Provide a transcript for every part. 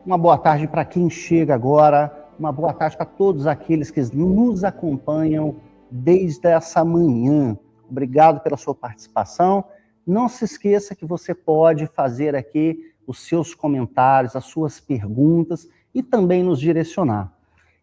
Uma boa tarde para quem chega agora, uma boa tarde para todos aqueles que nos acompanham desde essa manhã. Obrigado pela sua participação. Não se esqueça que você pode fazer aqui os seus comentários, as suas perguntas e também nos direcionar.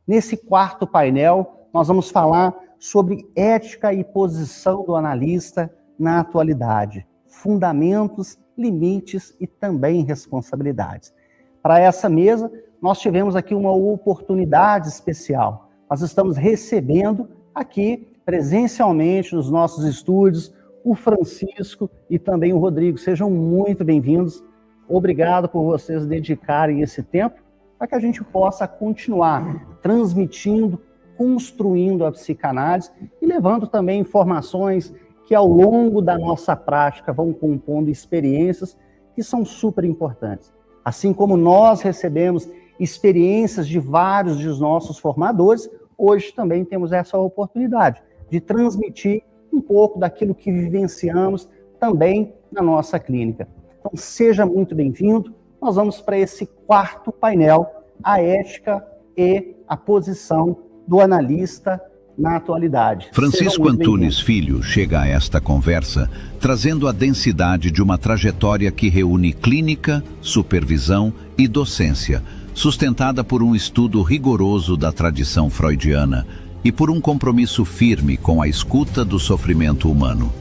Nesse quarto painel, nós vamos falar sobre ética e posição do analista na atualidade, fundamentos, limites e também responsabilidades. Para essa mesa, nós tivemos aqui uma oportunidade especial. Nós estamos recebendo aqui, presencialmente, nos nossos estúdios, o Francisco e também o Rodrigo. Sejam muito bem-vindos. Obrigado por vocês dedicarem esse tempo para que a gente possa continuar transmitindo, construindo a psicanálise e levando também informações que ao longo da nossa prática vão compondo experiências que são super importantes. Assim como nós recebemos experiências de vários dos nossos formadores, hoje também temos essa oportunidade de transmitir um pouco daquilo que vivenciamos também na nossa clínica. Então, seja muito bem-vindo. Nós vamos para esse quarto painel, a ética e a posição do analista na atualidade. Francisco Antunes Filho chega a esta conversa trazendo a densidade de uma trajetória que reúne clínica, supervisão e docência, sustentada por um estudo rigoroso da tradição freudiana e por um compromisso firme com a escuta do sofrimento humano.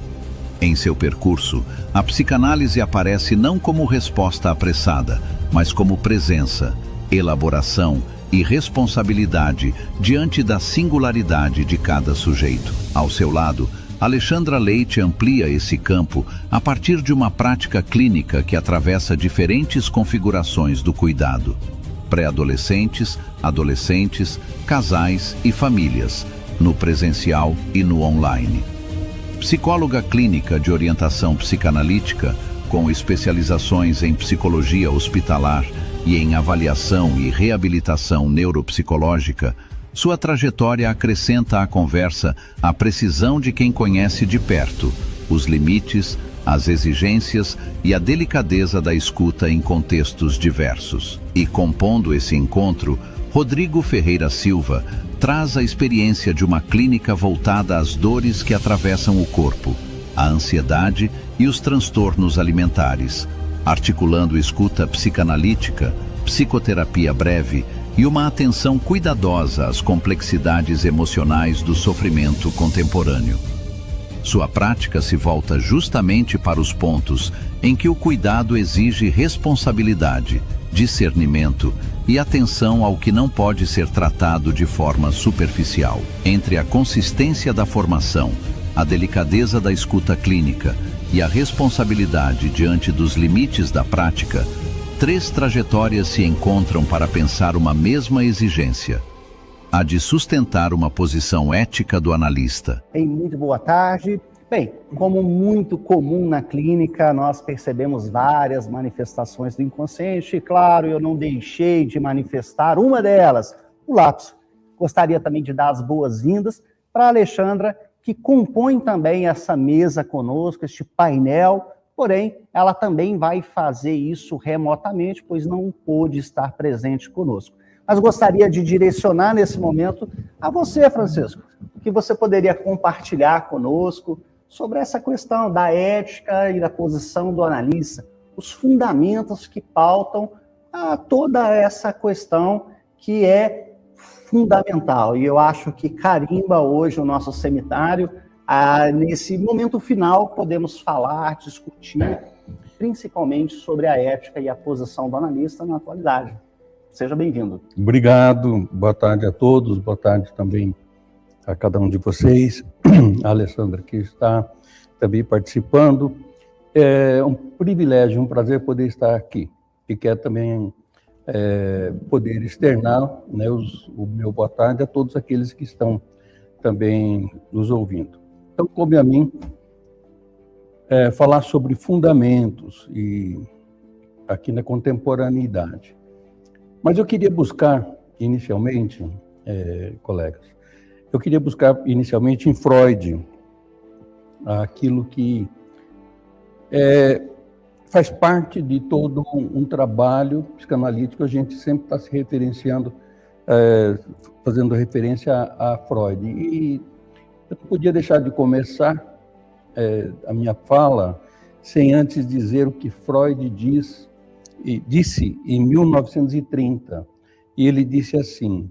Em seu percurso, a psicanálise aparece não como resposta apressada, mas como presença, elaboração e responsabilidade diante da singularidade de cada sujeito. Ao seu lado, Alexandra Leite amplia esse campo a partir de uma prática clínica que atravessa diferentes configurações do cuidado: pré-adolescentes, adolescentes, casais e famílias, no presencial e no online. Psicóloga clínica de orientação psicanalítica, com especializações em psicologia hospitalar e em avaliação e reabilitação neuropsicológica, sua trajetória acrescenta à conversa a precisão de quem conhece de perto os limites, as exigências e a delicadeza da escuta em contextos diversos. E compondo esse encontro, Rodrigo Ferreira Silva traz a experiência de uma clínica voltada às dores que atravessam o corpo, a ansiedade e os transtornos alimentares, articulando escuta psicanalítica, psicoterapia breve e uma atenção cuidadosa às complexidades emocionais do sofrimento contemporâneo. Sua prática se volta justamente para os pontos em que o cuidado exige responsabilidade, discernimento e atenção ao que não pode ser tratado de forma superficial. Entre a consistência da formação, a delicadeza da escuta clínica e a responsabilidade diante dos limites da prática, três trajetórias se encontram para pensar uma mesma exigência: a de sustentar uma posição ética do analista. Muito boa tarde. Bem, como muito comum na clínica, nós percebemos várias manifestações do inconsciente. E, claro, eu não deixei de manifestar uma delas, o lapso. Gostaria também de dar as boas-vindas para a Alexandra, que compõe também essa mesa conosco, este painel, porém, ela também vai fazer isso remotamente, pois não pôde estar presente conosco. Mas gostaria de direcionar nesse momento a você, Francisco, que você poderia compartilhar conosco sobre essa questão da ética e da posição do analista, os fundamentos que pautam toda essa questão que é fundamental. E eu acho que carimba hoje o nosso seminário. Nesse momento final, podemos falar, discutir, principalmente sobre a ética e a posição do analista na atualidade. Seja bem-vindo. Obrigado, boa tarde a todos, boa tarde também a cada um de vocês. A Alessandra que está também participando. É um privilégio, um prazer poder estar aqui. E quero também poder externar, né, o meu boa tarde a todos aqueles que estão também nos ouvindo. Então, coube a mim falar sobre fundamentos e aqui na contemporaneidade. Mas eu queria buscar inicialmente, colegas, eu queria buscar inicialmente em Freud aquilo que faz parte de todo um trabalho psicanalítico, a gente sempre está se referenciando, fazendo referência a Freud. E eu não podia deixar de começar a minha fala sem antes dizer o que Freud disse em 1930. E ele disse assim: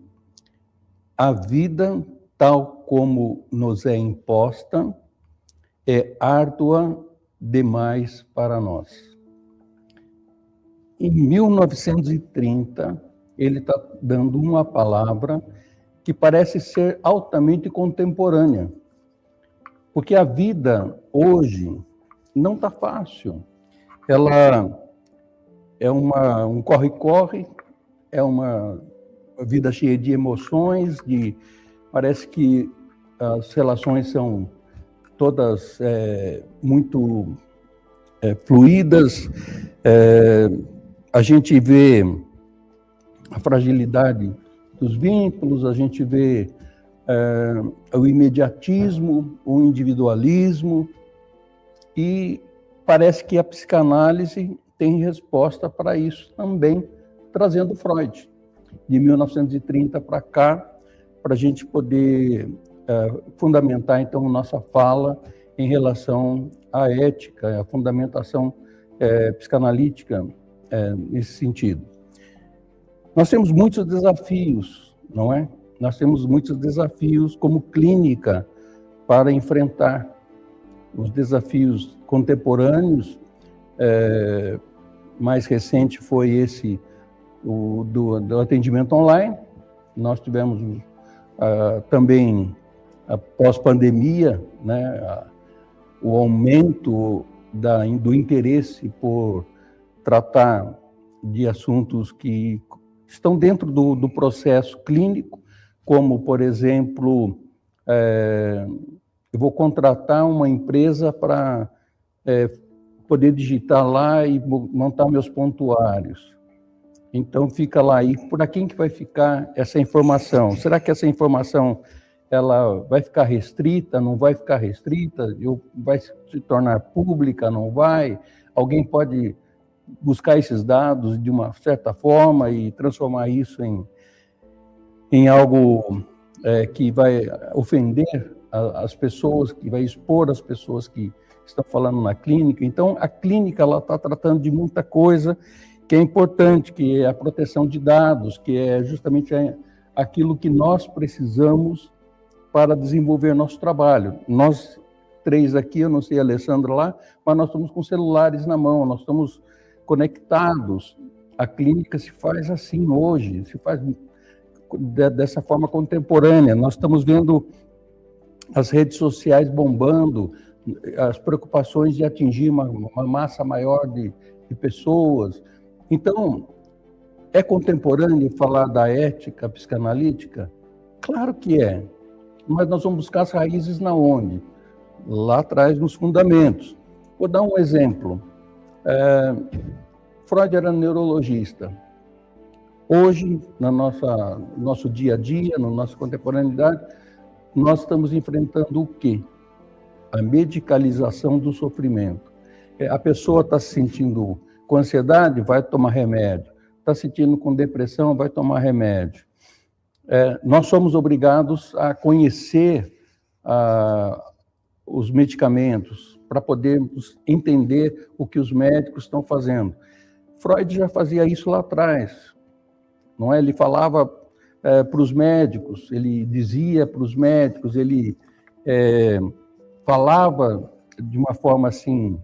a vida, tal como nos é imposta, é árdua demais para nós. Em 1930, ele está dando uma palavra que parece ser altamente contemporânea, porque a vida hoje não está fácil. Ela é um corre-corre, é uma vida cheia de emoções, parece que as relações são todas muito fluídas. A gente vê a fragilidade dos vínculos, a gente vê o imediatismo, o individualismo, e parece que a psicanálise tem resposta para isso também, trazendo Freud, de 1930 para cá, para a gente poder fundamentar, então, nossa fala em relação à ética, à fundamentação psicanalítica nesse sentido. Nós temos muitos desafios, não é? Nós temos muitos desafios como clínica para enfrentar os desafios contemporâneos. Mais recente foi esse do atendimento online. Nós tivemos também, após pandemia, né, o aumento do interesse por tratar de assuntos que estão dentro do processo clínico, como, por exemplo, eu vou contratar uma empresa para poder digitar lá e montar meus prontuários. Então, fica lá, e para quem que vai ficar essa informação? Será que essa informação ela vai ficar restrita, não vai ficar restrita? Vai se tornar pública, não vai? Alguém pode buscar esses dados de uma certa forma e transformar isso em algo que vai ofender as pessoas, que vai expor as pessoas que estão falando na clínica. Então, a clínica está tratando de muita coisa que é importante, que é a proteção de dados, que é justamente aquilo que nós precisamos para desenvolver nosso trabalho. Nós três aqui, eu não sei a Alessandra lá, mas nós estamos com celulares na mão, nós estamos conectados. A clínica se faz assim hoje, se faz dessa forma contemporânea. Nós estamos vendo as redes sociais bombando, as preocupações de atingir uma massa maior de pessoas. Então, é contemporâneo falar da ética psicanalítica? Claro que é, mas nós vamos buscar as raízes na onde? Lá atrás, nos fundamentos. Vou dar um exemplo. Freud era neurologista. Hoje, no nosso dia a dia, na nossa contemporaneidade, nós estamos enfrentando o quê? A medicalização do sofrimento. A pessoa está se sentindo com ansiedade, vai tomar remédio. Está se sentindo com depressão, vai tomar remédio. Nós somos obrigados a conhecer os medicamentos para podermos entender o que os médicos estão fazendo. Freud já fazia isso lá atrás, não é? Ele falava para os médicos, ele dizia para os médicos, ele falava de uma forma assim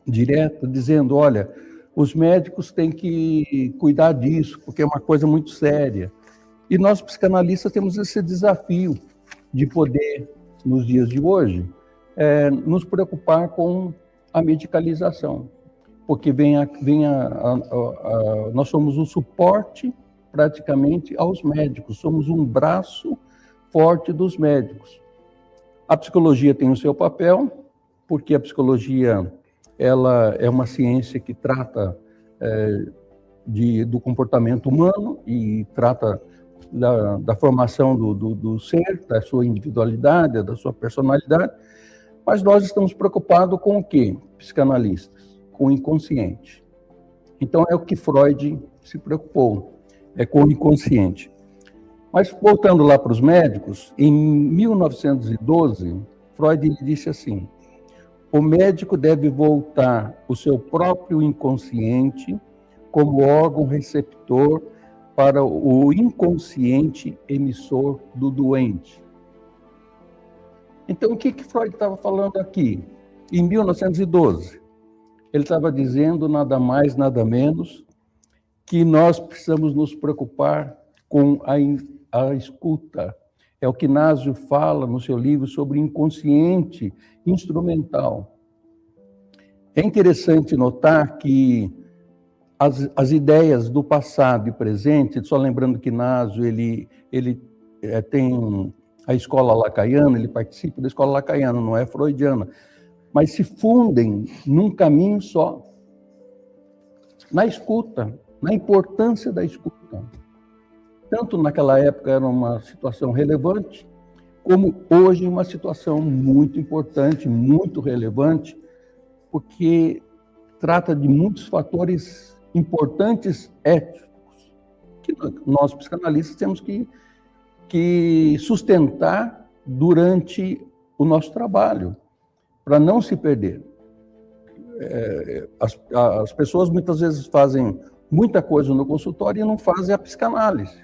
direta, dizendo: olha, os médicos têm que cuidar disso, porque é uma coisa muito séria. E nós, psicanalistas, temos esse desafio de poder, nos dias de hoje, nos preocupar com a medicalização, porque nós somos um suporte, praticamente, aos médicos, somos um braço forte dos médicos. A psicologia tem o seu papel, porque a psicologia ela é uma ciência que trata do comportamento humano e trata da formação do ser, da sua individualidade, da sua personalidade, mas nós estamos preocupados com o quê? Psicanalistas, com o inconsciente. Então, é o que Freud se preocupou, é com o inconsciente. Mas, voltando lá para os médicos, em 1912, Freud disse assim: o médico deve voltar o seu próprio inconsciente como órgão receptor para o inconsciente emissor do doente. Então, o que Freud estava falando aqui? Em 1912, ele estava dizendo nada mais, nada menos, que nós precisamos nos preocupar com a escuta. É o que Nasio fala no seu livro sobre inconsciente instrumental. É interessante notar que as ideias do passado e presente, só lembrando que Nasio ele tem a escola lacaniana, ele participa da escola lacaniana, não é freudiana, mas se fundem num caminho só, na escuta, na importância da escuta. Tanto naquela época era uma situação relevante, como hoje uma situação muito importante, muito relevante, porque trata de muitos fatores importantes éticos que nós psicanalistas temos que sustentar durante o nosso trabalho, para não se perder. As pessoas muitas vezes fazem muita coisa no consultório e não fazem a psicanálise.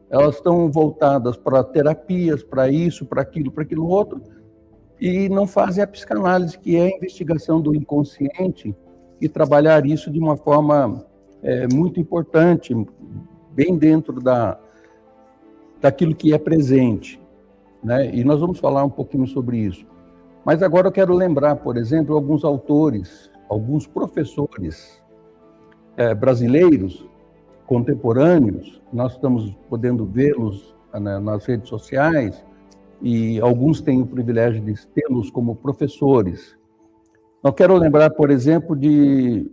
Elas estão voltadas para terapias, para isso, para aquilo outro, e não fazem a psicanálise, que é a investigação do inconsciente, e trabalhar isso de uma forma muito importante, bem dentro daquilo que é presente, né? E nós vamos falar um pouquinho sobre isso. Mas agora eu quero lembrar, por exemplo, alguns autores, alguns professores brasileiros, contemporâneos, nós estamos podendo vê-los nas redes sociais, e alguns têm o privilégio de tê-los como professores. Eu quero lembrar, por exemplo, de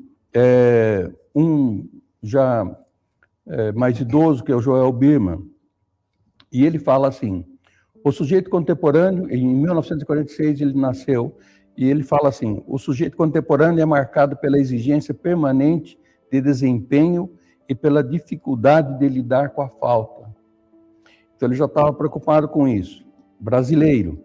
um já mais idoso, que é o Joel Birman, e ele fala assim: o sujeito contemporâneo, em 1946 ele nasceu, e ele fala assim: o sujeito contemporâneo é marcado pela exigência permanente de desempenho e pela dificuldade de lidar com a falta. Então ele já estava preocupado com isso. Brasileiro.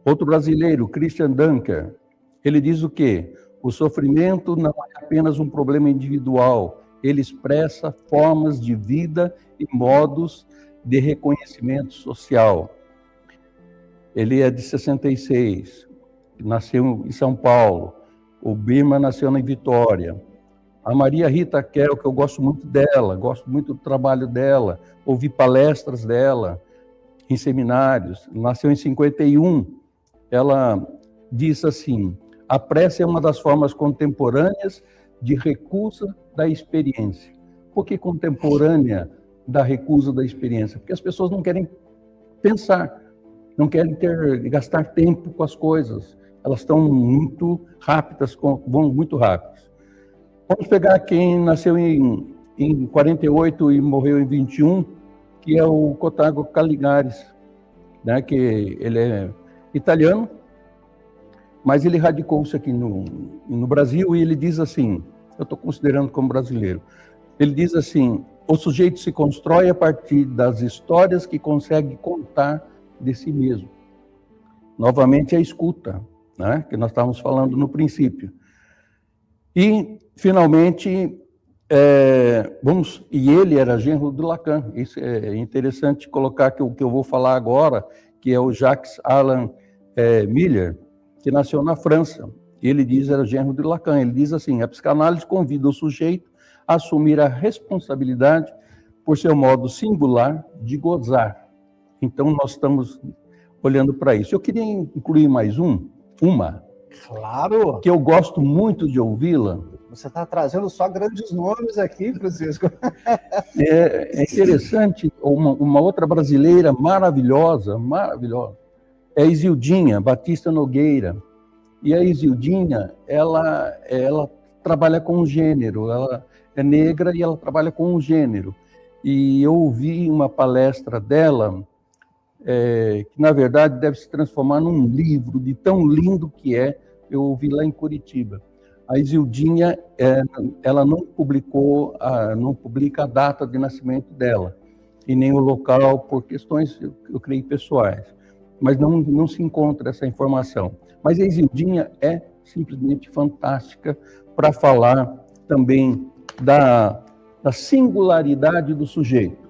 Outro brasileiro, Christian Dunker, ele diz o quê? O sofrimento não é apenas um problema individual, ele expressa formas de vida e modos de reconhecimento social. Ele é de 66, nasceu em São Paulo. O Birman nasceu em Vitória. A Maria Rita Kell, que eu gosto muito dela, gosto muito do trabalho dela, ouvi palestras dela em seminários, nasceu em 51. Ela diz assim: a prece é uma das formas contemporâneas de recusa da experiência. Por que contemporânea da recusa da experiência? Porque as pessoas não querem pensar, não querem gastar tempo com as coisas. Elas estão muito rápidas, vão muito rápidas. Vamos pegar quem nasceu em 48 e morreu em 21, que é o Cottardo Caligares, né? Que ele é italiano, mas ele radicou-se aqui no Brasil, e ele diz assim, eu estou considerando como brasileiro, ele diz assim: o sujeito se constrói a partir das histórias que consegue contar de si mesmo. Novamente a escuta, né, que nós estávamos falando no princípio. E, finalmente, e ele era genro de Lacan. Isso é interessante colocar, que o que eu vou falar agora, que é o Jacques Alain Miller, que nasceu na França. Ele diz, era genro de Lacan, ele diz assim: a psicanálise convida o sujeito a assumir a responsabilidade por seu modo singular de gozar. Então, nós estamos olhando para isso. Eu queria incluir mais uma. Claro! Que eu gosto muito de ouvi-la. Você está trazendo só grandes nomes aqui, Francisco. É interessante, uma outra brasileira maravilhosa, é a Isildinha Batista Nogueira. E a Isildinha, ela trabalha com o gênero, ela é negra e ela trabalha com o gênero. E eu ouvi uma palestra dela, que na verdade deve se transformar num livro de tão lindo que é, eu ouvi lá em Curitiba. A Isildinha, ela não publica a data de nascimento dela, e nem o local, por questões, eu creio, pessoais. Mas não se encontra essa informação. Mas a Isildinha é simplesmente fantástica para falar também da singularidade do sujeito.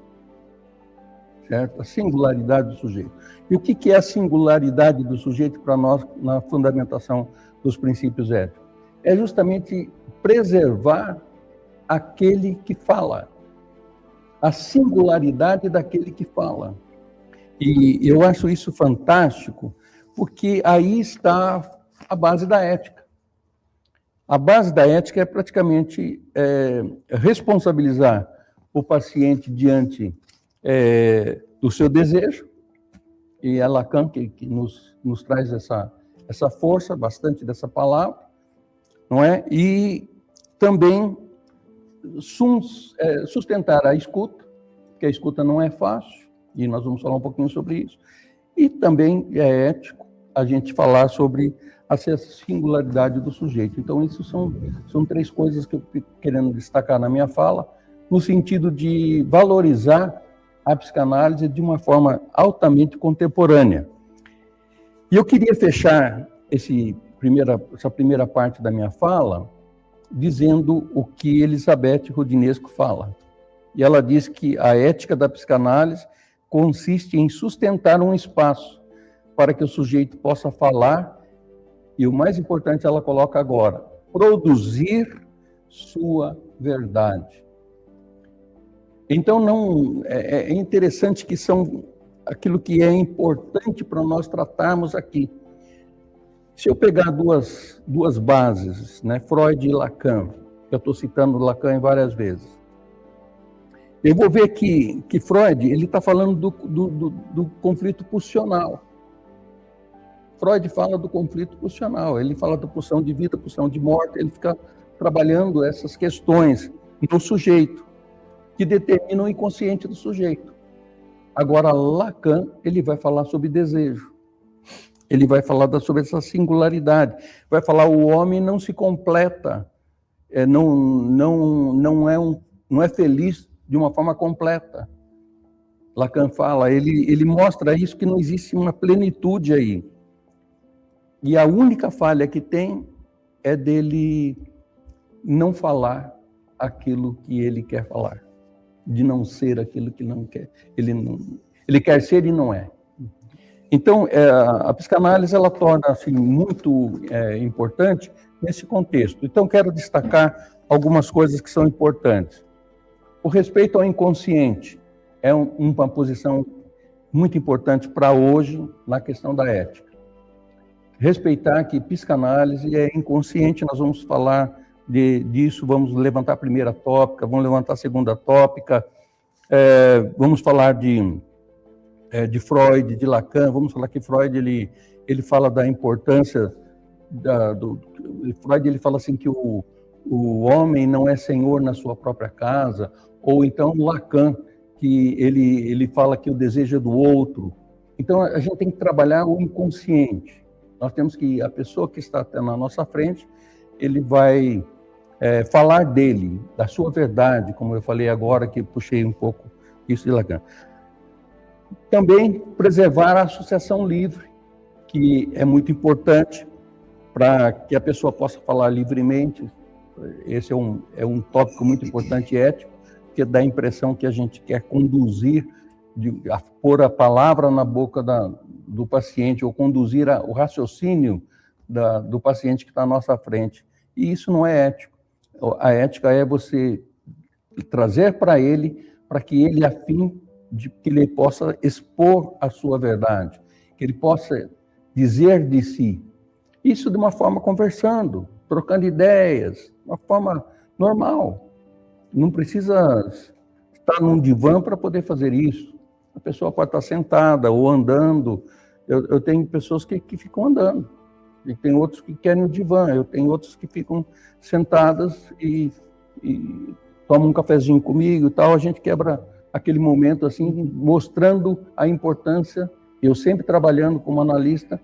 Certo? A singularidade do sujeito. E o que é a singularidade do sujeito para nós na fundamentação dos princípios éticos? É justamente preservar aquele que fala, a singularidade daquele que fala. E eu acho isso fantástico, porque aí está a base da ética. A base da ética é praticamente responsabilizar o paciente diante do seu desejo, e é Lacan que nos traz essa força, bastante dessa palavra, não é? E também sustentar a escuta, que a escuta não é fácil, e nós vamos falar um pouquinho sobre isso. E também é ético a gente falar sobre a singularidade do sujeito. Então, isso são três coisas que eu estou querendo destacar na minha fala, no sentido de valorizar a psicanálise de uma forma altamente contemporânea. E eu queria fechar essa primeira parte da minha fala dizendo o que Elizabeth Roudinesco fala. E ela diz que a ética da psicanálise consiste em sustentar um espaço para que o sujeito possa falar, e o mais importante ela coloca agora, produzir sua verdade. Então, é interessante que são aquilo que é importante para nós tratarmos aqui. Se eu pegar duas bases, né, Freud e Lacan, eu estou citando Lacan várias vezes, eu vou ver que Freud ele está falando do conflito pulsional. Freud fala do conflito pulsional, ele fala da pulsão de vida, pulsão de morte, ele fica trabalhando essas questões no sujeito, que determinam o inconsciente do sujeito. Agora, Lacan, ele vai falar sobre desejo. Ele vai falar sobre essa singularidade. Vai falar o homem não se completa, não é feliz de uma forma completa. Lacan fala, ele mostra isso, que não existe uma plenitude aí. E a única falha que tem é dele não falar aquilo que ele quer falar, de não ser aquilo que não quer. Ele quer ser e não é. Então, a psicanálise ela torna assim, muito importante nesse contexto. Então, quero destacar algumas coisas que são importantes. O respeito ao inconsciente é uma posição muito importante para hoje na questão da ética. Respeitar que psicanálise é inconsciente, nós vamos falar disso, vamos levantar a primeira tópica, vamos levantar a segunda tópica, vamos falar de Freud, de Lacan, vamos falar que Freud ele fala da importância Freud ele fala assim que o homem não é senhor na sua própria casa, ou então Lacan, que ele fala que o desejo é do outro. Então a gente tem que trabalhar o inconsciente. Nós temos que, a pessoa que está na nossa frente, ele vai falar dele, da sua verdade, como eu falei agora, que puxei um pouco isso de Lacan. Também preservar a associação livre, que é muito importante para que a pessoa possa falar livremente. Esse é um tópico muito importante e ético, porque dá a impressão que a gente quer conduzir, pôr a palavra na boca do paciente, ou conduzir o raciocínio do paciente que está à nossa frente. E isso não é ético. A ética é você trazer para ele, para que ele, a fim de que ele possa expor a sua verdade, que ele possa dizer de si. Isso de uma forma conversando, trocando ideias, de uma forma normal. Não precisa estar num divã para poder fazer isso. A pessoa pode estar sentada ou andando. Eu tenho pessoas que ficam andando. E tem outros que querem o divã. Eu tenho outros que ficam sentadas e tomam um cafezinho comigo e tal. A gente quebra aquele momento assim, mostrando a importância. Eu sempre trabalhando como analista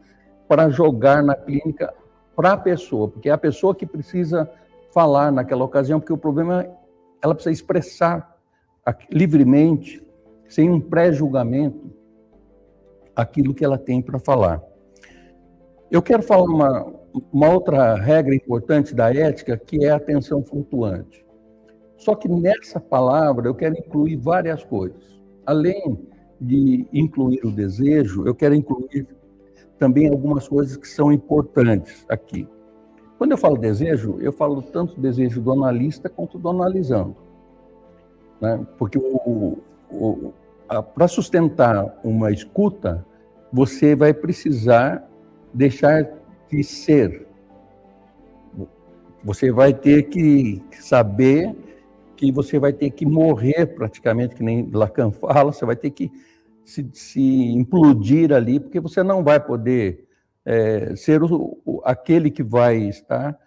para jogar na clínica para a pessoa, porque é a pessoa que precisa falar naquela ocasião, porque o problema é ela precisa expressar livremente, sem um pré-julgamento, aquilo que ela tem para falar. Eu quero falar uma outra regra importante da ética, que é a atenção flutuante. Só que nessa palavra eu quero incluir várias coisas. Além de incluir o desejo, eu quero incluir também algumas coisas que são importantes aqui. Quando eu falo desejo, eu falo tanto do desejo do analista quanto do analisando, né? Porque para sustentar uma escuta, você vai precisar deixar de ser. Você vai ter que saber que você vai ter que morrer praticamente, que nem Lacan fala, você vai ter que se implodir ali, porque você não vai poder ser aquele que vai estar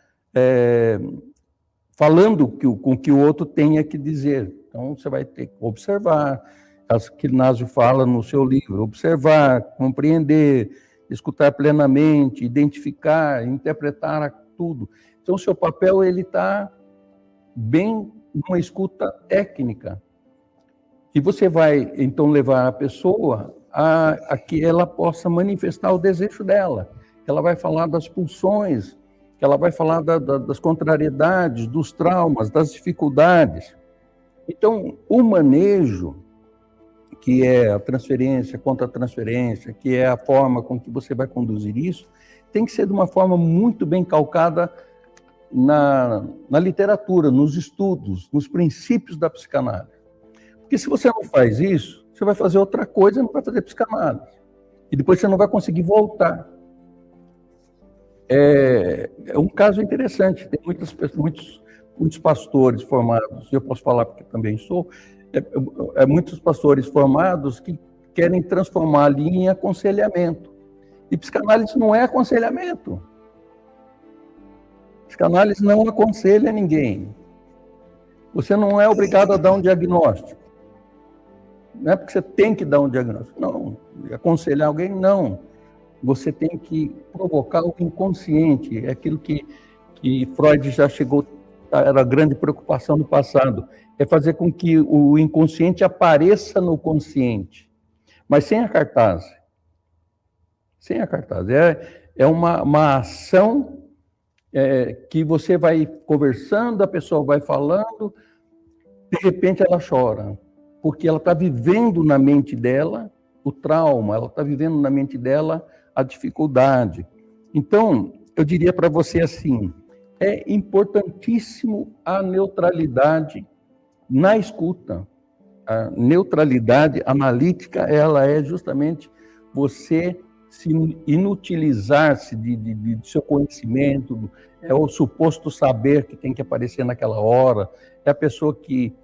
falando com o que o outro tenha que dizer. Então, você vai ter que observar, as que Inácio fala no seu livro, observar, compreender, escutar plenamente, identificar, interpretar tudo. Então, o seu papel está bem numa escuta técnica. E você vai, então, levar a pessoa a que ela possa manifestar o desejo dela. Ela vai falar das pulsões, ela vai falar das contrariedades, dos traumas, das dificuldades. Então, o manejo, que é a transferência, contra-transferência, que é a forma com que você vai conduzir isso, tem que ser de uma forma muito bem calcada na literatura, nos estudos, nos princípios da psicanálise. Porque se você não faz isso, você vai fazer outra coisa e não vai fazer psicanálise. E depois você não vai conseguir voltar. É um caso interessante. Tem muitos pastores formados, eu posso falar porque também sou, muitos pastores formados que querem transformar ali em aconselhamento. E psicanálise não é aconselhamento. Psicanálise não aconselha ninguém. Você não é obrigado a dar um diagnóstico. Não é porque você tem que dar um diagnóstico. Não. Aconselhar alguém, não. Você tem que provocar o inconsciente. É aquilo que Freud já chegou, era a grande preocupação no passado. É fazer com que o inconsciente apareça no consciente. Mas sem a cartaz. Sem a cartaz. É uma ação que você vai conversando, a pessoa vai falando, de repente ela chora. Porque ela está vivendo na mente dela o trauma, ela está vivendo na mente dela a dificuldade. Então, eu diria para você assim, é importantíssimo a neutralidade na escuta. A neutralidade analítica, ela é justamente você se inutilizar-se de seu conhecimento, é o suposto saber que tem que aparecer naquela hora, é a pessoa que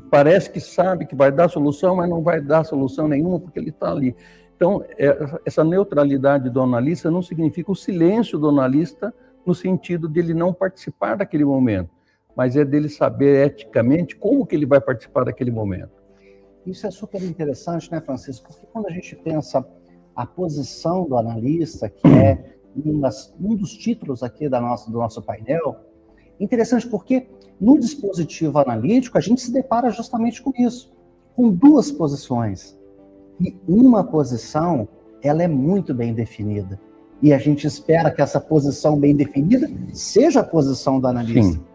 parece que sabe que vai dar solução, mas não vai dar solução nenhuma porque ele está ali. Então, essa neutralidade do analista não significa o silêncio do analista no sentido de ele não participar daquele momento, mas é dele saber eticamente como que ele vai participar daquele momento. Isso é super interessante, né, Francisco? Porque quando a gente pensa a posição do analista, que é um dos títulos aqui do nosso painel, interessante porque no dispositivo analítico a gente se depara justamente com isso, com duas posições. E uma posição, ela é muito bem definida. E a gente espera que essa posição bem definida seja a posição do analista. Sim.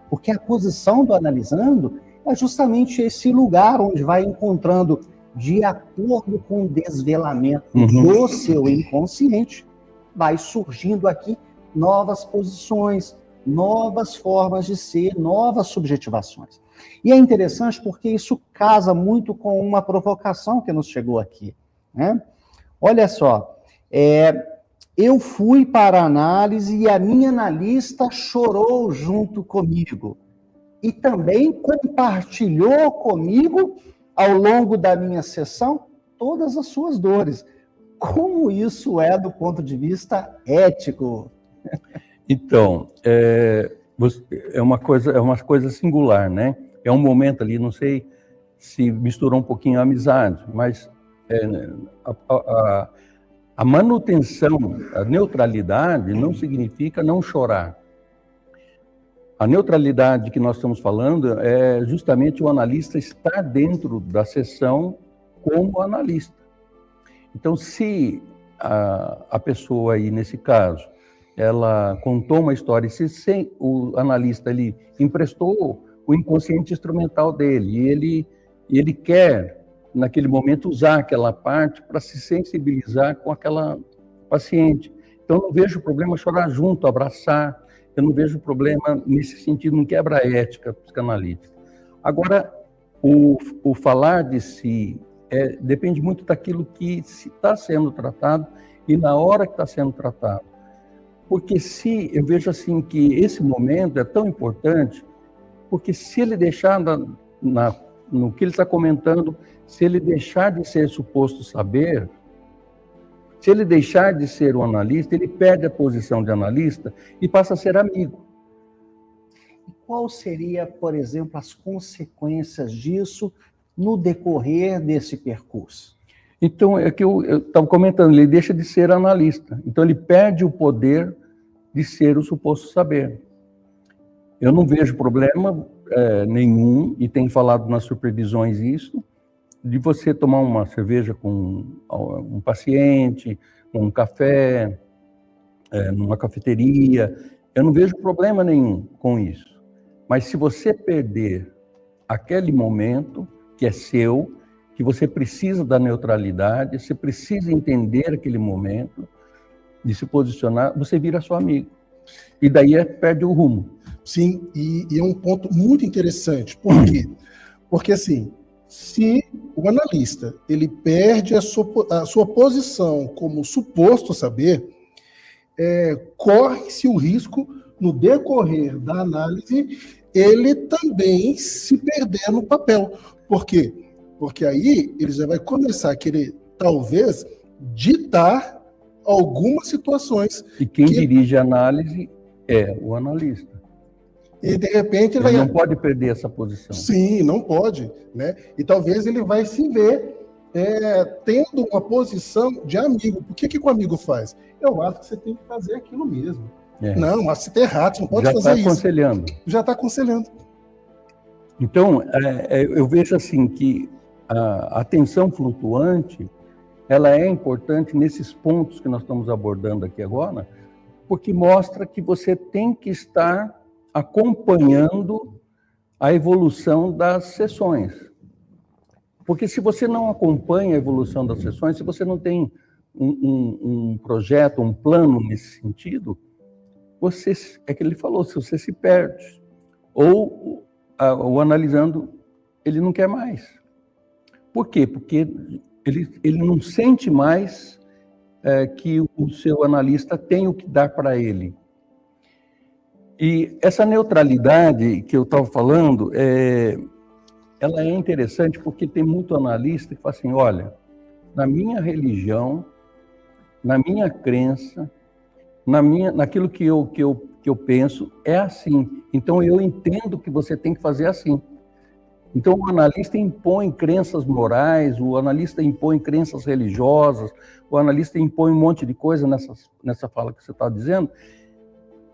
Porque a posição do analisando é justamente esse lugar onde vai encontrando, de acordo com o desvelamento do seu inconsciente, vai surgindo aqui novas posições, novas formas de ser, novas subjetivações. E é interessante porque isso casa muito com uma provocação que nos chegou aqui, né? Olha só, eu fui para a análise e a minha analista chorou junto comigo e também compartilhou comigo, ao longo da minha sessão, todas as suas dores. Como isso é do ponto de vista ético? Então, é uma coisa singular, né? É um momento ali, não sei se misturou um pouquinho a amizade, mas a A manutenção, a neutralidade não significa não chorar. A neutralidade que nós estamos falando é justamente o analista estar dentro da sessão como analista. Então, se a pessoa aí, nesse caso, ela contou uma história, se o analista ele emprestou o inconsciente instrumental dele, e ele quer, naquele momento, usar aquela parte para se sensibilizar com aquela paciente. Então, eu não vejo problema chorar junto, abraçar, eu não vejo problema nesse sentido, não quebra a ética psicanalítica. Agora, o falar de si depende muito daquilo que está sendo tratado e na hora que está sendo tratado. Porque eu vejo assim que esse momento é tão importante, porque se ele deixar no que ele está comentando, se ele deixar de ser suposto saber, se ele deixar de ser um analista, ele perde a posição de analista e passa a ser amigo. E qual seria, por exemplo, as consequências disso no decorrer desse percurso? Então, é que eu estava comentando, ele deixa de ser analista. Então, ele perde o poder de ser o suposto saber. Eu não vejo problema nenhum, e tenho falado nas supervisões isso, de você tomar uma cerveja com um paciente, um café, numa cafeteria. Eu não vejo problema nenhum com isso. Mas se você perder aquele momento que é seu, que você precisa da neutralidade, você precisa entender aquele momento, de se posicionar, você vira seu amigo. E daí perde o rumo. Sim, e é um ponto muito interessante. Por quê? Porque, assim, se o analista ele perde a sua posição como suposto saber, corre-se o risco, no decorrer da análise, ele também se perder no papel. Por quê? Porque aí ele já vai começar a querer, talvez, ditar algumas situações. E quem dirige a análise é o analista. E, de repente, ele não pode perder essa posição. Sim, não pode, né? E talvez ele vai se ver tendo uma posição de amigo. Por que o amigo faz? Eu acho que você tem que fazer aquilo mesmo. Não, mas você está errado, você não pode fazer isso. Já está aconselhando. Então, eu vejo assim que a atenção flutuante, ela é importante nesses pontos que nós estamos abordando aqui agora, porque mostra que você tem que estar acompanhando a evolução das sessões. Porque se você não acompanha a evolução das sessões, se você não tem um projeto, um plano nesse sentido, você, é que ele falou, se você se perde. Ou o analisando, ele não quer mais. Por quê? Porque ele não sente mais que o seu analista tem o que dar para ele. E essa neutralidade que eu estava falando, ela é interessante porque tem muito analista que fala assim, olha, na minha religião, na minha crença, naquilo que eu penso, é assim. Então eu entendo que você tem que fazer assim. Então o analista impõe crenças morais, o analista impõe crenças religiosas, o analista impõe um monte de coisa nessa fala que você está dizendo,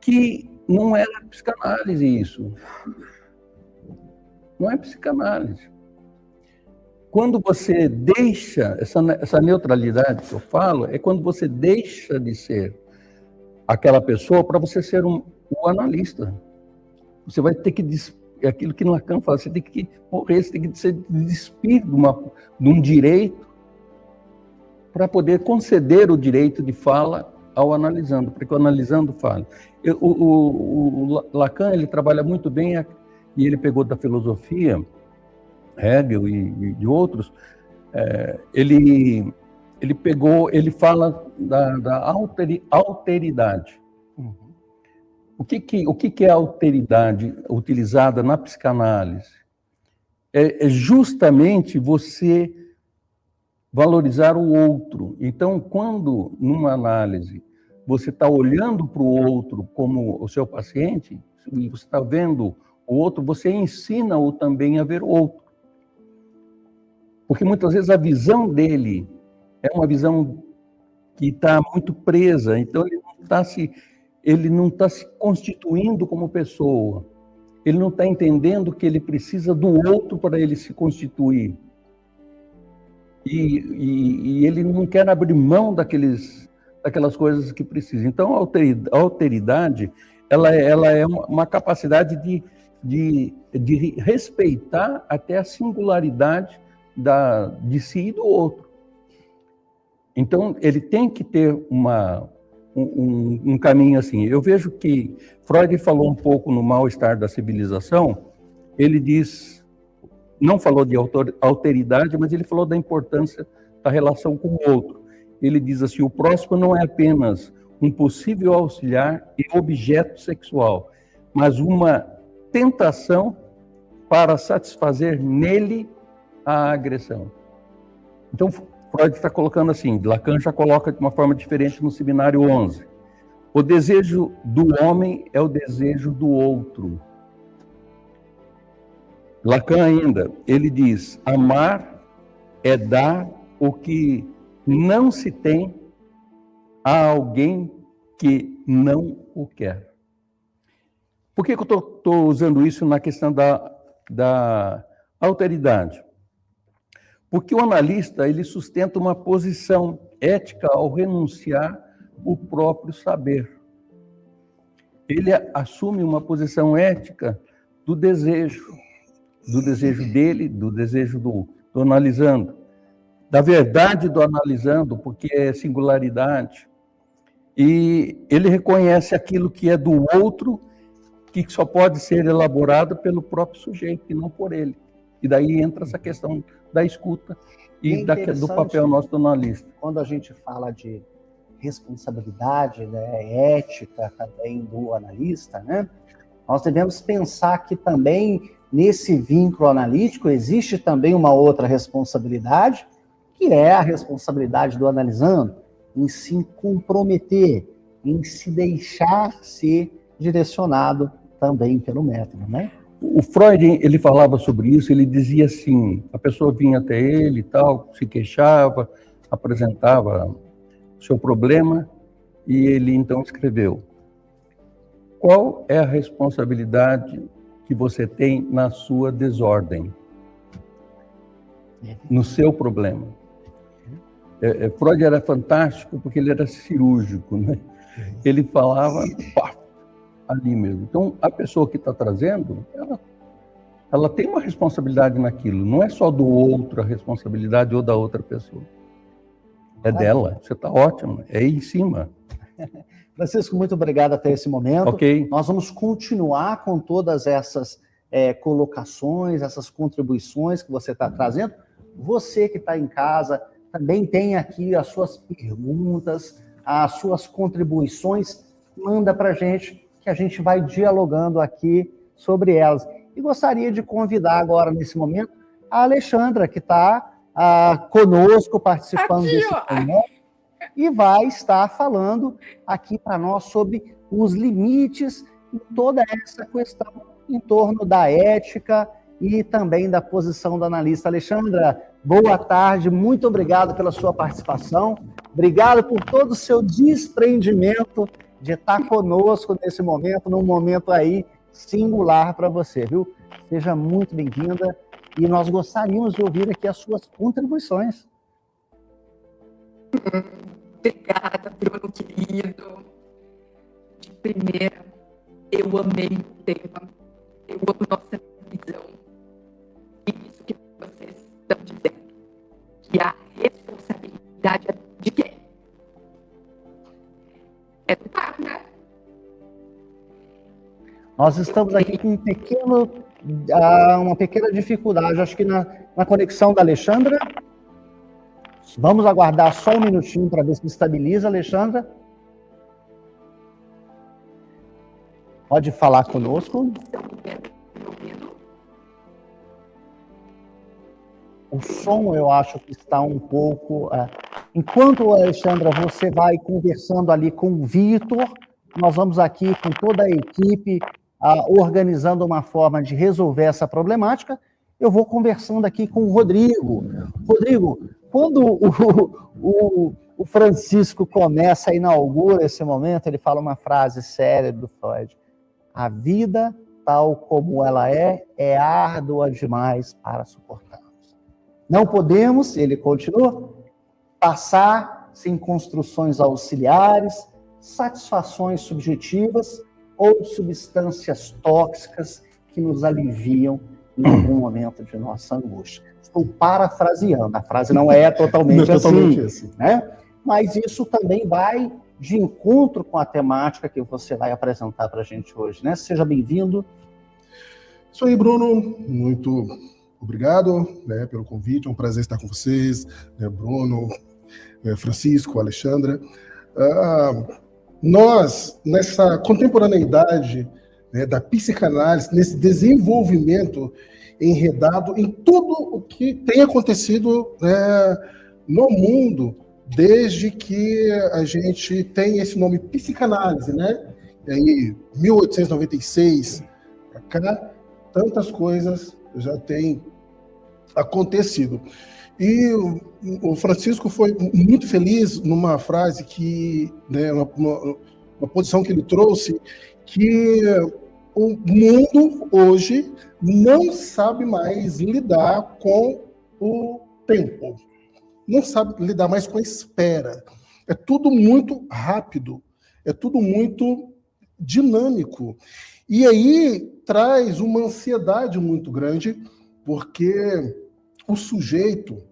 que não é psicanálise isso. Não é psicanálise. Quando você deixa, essa neutralidade que eu falo, é quando você deixa de ser aquela pessoa para você ser o analista. Você vai ter que, é aquilo que Lacan fala, você tem que morrer, você tem que se despir de um direito para poder conceder o direito de fala ao analisando, para que o analisando fale. O Lacan, ele trabalha muito bem, e ele pegou da filosofia, Hegel e de outros, ele fala da alteridade. Uhum. O que é a alteridade utilizada na psicanálise? É justamente você valorizar o outro. Então, quando, numa análise, você está olhando para o outro como o seu paciente, e você está vendo o outro, você ensina-o também a ver o outro. Porque muitas vezes a visão dele é uma visão que está muito presa, então ele não está se constituindo como pessoa, ele não está entendendo que ele precisa do outro para ele se constituir. E ele não quer abrir mão daquelas coisas que precisa. Então, a alteridade, ela é uma capacidade de respeitar até a singularidade de si e do outro. Então, ele tem que ter um caminho assim. Eu vejo que Freud falou um pouco no mal-estar da civilização, ele não falou de alteridade, mas ele falou da importância da relação com o outro. Ele diz assim, o próximo não é apenas um possível auxiliar e objeto sexual, mas uma tentação para satisfazer nele a agressão. Então, Freud está colocando assim, Lacan já coloca de uma forma diferente no Seminário 11. O desejo do homem é o desejo do outro. Lacan ainda, ele diz, amar é dar o que não se tem a alguém que não o quer. Por que eu estou usando isso na questão da alteridade? Porque o analista, ele sustenta uma posição ética ao renunciar o próprio saber. Ele assume uma posição ética do desejo dele, do desejo do analisando, da verdade do analisando, porque é singularidade. E ele reconhece aquilo que é do outro, que só pode ser elaborado pelo próprio sujeito, e não por ele. E daí entra essa questão da escuta e do papel nosso do analista. Quando a gente fala de responsabilidade, né, ética também do analista, né, nós devemos pensar que também nesse vínculo analítico existe também uma outra responsabilidade, que é a responsabilidade do analisando, em se comprometer, em se deixar ser direcionado também pelo método, né? O Freud, ele falava sobre isso, ele dizia assim, a pessoa vinha até ele e tal, se queixava, apresentava o seu problema, e ele então escreveu, qual é a responsabilidade que você tem na sua desordem, no seu problema? Freud era fantástico porque ele era cirúrgico, né? Ele falava, pá, ali mesmo. Então, a pessoa que está trazendo, ela tem uma responsabilidade naquilo. Não é só do outro a responsabilidade ou da outra pessoa. É dela. Você está ótimo. É aí em cima. Francisco, muito obrigado até esse momento. Ok. Nós vamos continuar com todas essas colocações, essas contribuições que você está trazendo. Você que está em casa também tem aqui as suas perguntas, as suas contribuições. Manda para a gente, que a gente vai dialogando aqui sobre elas. E gostaria de convidar agora, nesse momento, a Alexandra, que está conosco, participando aqui, desse painel, e vai estar falando aqui para nós sobre os limites e toda essa questão em torno da ética e também da posição do analista. Alexandra, boa tarde, muito obrigado pela sua participação, obrigado por todo o seu desprendimento de estar conosco nesse momento, num momento aí singular para você, viu? Seja muito bem-vinda e nós gostaríamos de ouvir aqui as suas contribuições. Obrigada, Bruno, querido. De primeira, eu amei o tema, eu amo nossa visão. E isso que vocês estão dizendo, que a responsabilidade é de quem? É do par, né? Nós estamos aqui com uma pequena dificuldade, acho que na conexão da Alexandra. Vamos aguardar só um minutinho para ver se estabiliza, Alexandra. Pode falar conosco. O som, eu acho que está um pouco... Enquanto, Alexandra, você vai conversando ali com o Vitor, nós vamos aqui com toda a equipe organizando uma forma de resolver essa problemática. Eu vou conversando aqui com o Rodrigo. Rodrigo, quando o Francisco começa, inaugura esse momento, ele fala uma frase séria do Freud: a vida, tal como ela é árdua demais para suportarmos. Não podemos, ele continua, passar sem construções auxiliares, satisfações subjetivas ou substâncias tóxicas que nos aliviam em algum momento de nossa angústia. Estou parafraseando, a frase não é totalmente, assim, né? Mas isso também vai de encontro com a temática que você vai apresentar para a gente hoje, né? Seja bem-vindo. Isso aí, Bruno. Muito obrigado, né, pelo convite. É um prazer estar com vocês, né, Bruno, Francisco, Alexandra. Nós, nessa contemporaneidade, né, da psicanálise, nesse desenvolvimento enredado em tudo o que tem acontecido, né, no mundo, desde que a gente tem esse nome psicanálise, né? E aí, 1896 para cá, tantas coisas já têm acontecido. E o Francisco foi muito feliz numa frase que, né, uma posição que ele trouxe, que o mundo hoje não sabe mais lidar com o tempo, não sabe lidar mais com a espera. É tudo muito rápido, é tudo muito dinâmico. E aí traz uma ansiedade muito grande, porque o sujeito,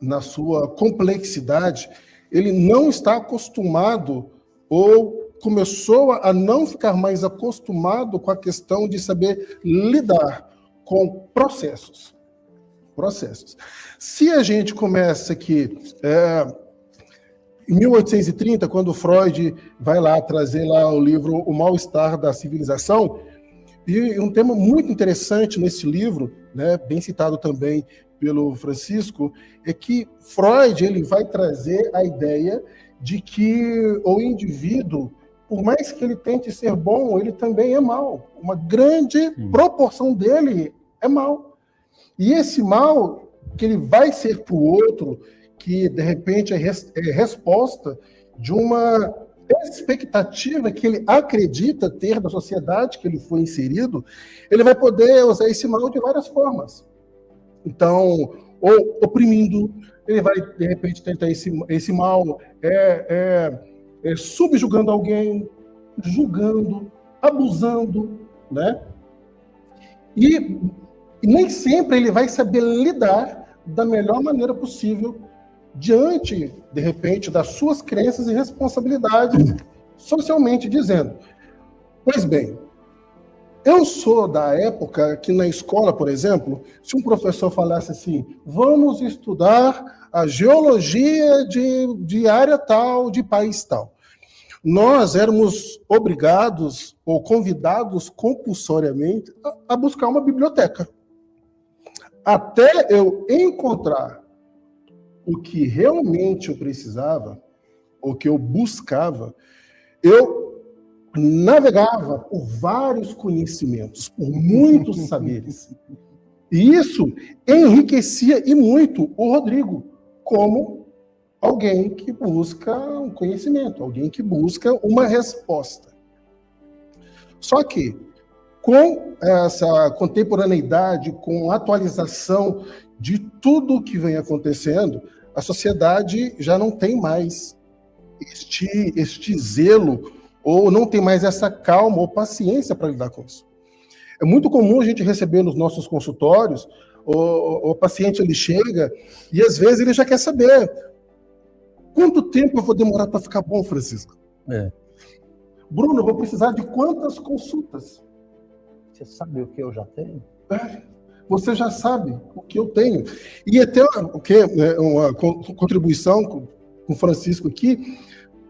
na sua complexidade, ele não está acostumado ou começou a não ficar mais acostumado com a questão de saber lidar com processos. Se a gente começa aqui, em 1830, quando Freud vai lá trazer lá o livro O Mal-Estar da Civilização, e um tema muito interessante nesse livro, né, bem citado também pelo Francisco, é que Freud ele vai trazer a ideia de que o indivíduo, por mais que ele tente ser bom, ele também é mau. Uma grande proporção dele é mau. E esse mal que ele vai ser para o outro, que de repente é resposta de uma expectativa que ele acredita ter da sociedade que ele foi inserido, ele vai poder usar esse mal de várias formas. Então, ou oprimindo, ele vai de repente tentar esse mal, subjugando alguém, julgando, abusando, né? E nem sempre ele vai saber lidar da melhor maneira possível diante, de repente, das suas crenças e responsabilidades, socialmente dizendo. Pois bem, eu sou da época que na escola, por exemplo, se um professor falasse assim, vamos estudar a geologia de área tal, de país tal, nós éramos obrigados ou convidados compulsoriamente a buscar uma biblioteca. Até eu encontrar o que realmente eu precisava, o que eu buscava, eu navegava por vários conhecimentos, por muitos saberes. E isso enriquecia e muito o Rodrigo, como alguém que busca um conhecimento, alguém que busca uma resposta. Só que, com essa contemporaneidade, com a atualização de tudo que vem acontecendo, a sociedade já não tem mais este zelo, ou não tem mais essa calma ou paciência para lidar com isso. É muito comum a gente receber nos nossos consultórios, o paciente ele chega e às vezes ele já quer saber quanto tempo eu vou demorar para ficar bom, Francisco? Bruno, eu vou precisar de quantas consultas? Você sabe o que eu já tenho? Você já sabe o que eu tenho. E até uma contribuição com o Francisco aqui,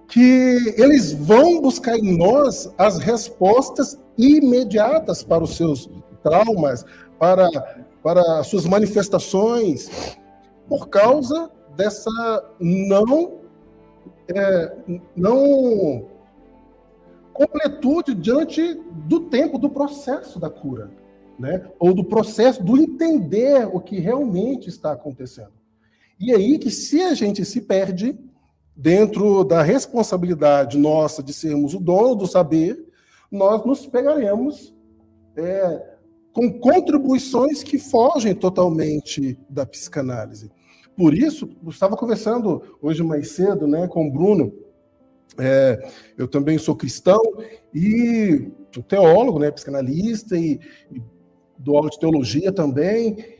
que eles vão buscar em nós as respostas imediatas para os seus traumas, para as suas manifestações, por causa dessa não completude diante do tempo, do processo da cura, né? Ou do processo do entender o que realmente está acontecendo. E aí que se a gente se perde, dentro da responsabilidade nossa de sermos o dono do saber, nós nos pegaremos com contribuições que fogem totalmente da psicanálise. Por isso, eu estava conversando hoje mais cedo, né, com o Bruno. Eu também sou cristão e sou teólogo, né, psicanalista, e dou aula de teologia também.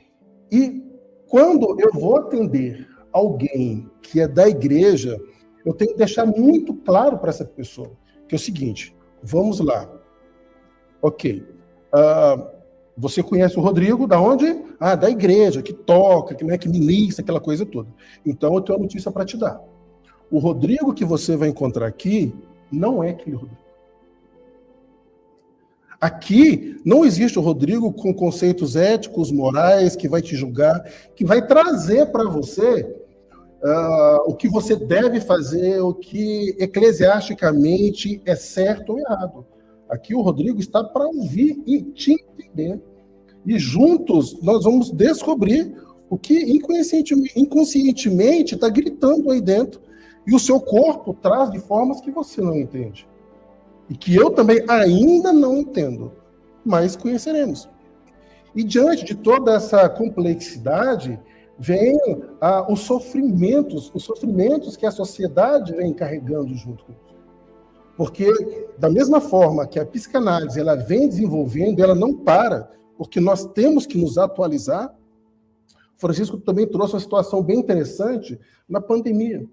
E quando eu vou atender alguém que é da igreja, eu tenho que deixar muito claro para essa pessoa que é o seguinte: vamos lá. Ok. Você conhece o Rodrigo, da onde? Da igreja, que toca, que ministra, aquela coisa toda. Então, eu tenho uma notícia para te dar. O Rodrigo que você vai encontrar aqui não é aquele Rodrigo. Aqui não existe o Rodrigo com conceitos éticos, morais, que vai te julgar, que vai trazer para você o que você deve fazer, o que eclesiasticamente é certo ou errado. Aqui o Rodrigo está para ouvir e te entender. E juntos nós vamos descobrir o que inconscientemente está gritando aí dentro. E o seu corpo traz de formas que você não entende. E que eu também ainda não entendo, mas conheceremos. E diante de toda essa complexidade, vem os sofrimentos que a sociedade vem carregando junto com isso. Porque, da mesma forma que a psicanálise ela vem desenvolvendo, ela não para, porque nós temos que nos atualizar. O Francisco também trouxe uma situação bem interessante na pandemia.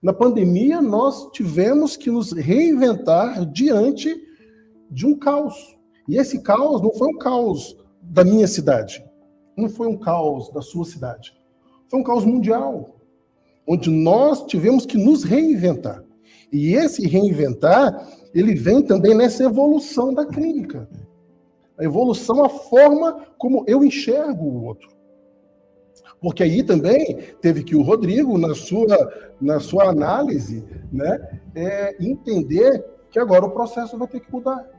Na pandemia, nós tivemos que nos reinventar diante de um caos. E esse caos não foi um caos da minha cidade, não foi um caos da sua cidade. Foi um caos mundial, onde nós tivemos que nos reinventar. E esse reinventar, ele vem também nessa evolução da clínica. A evolução, a forma como eu enxergo o outro. Porque aí também teve que o Rodrigo, na sua análise, né, entender que agora o processo vai ter que mudar.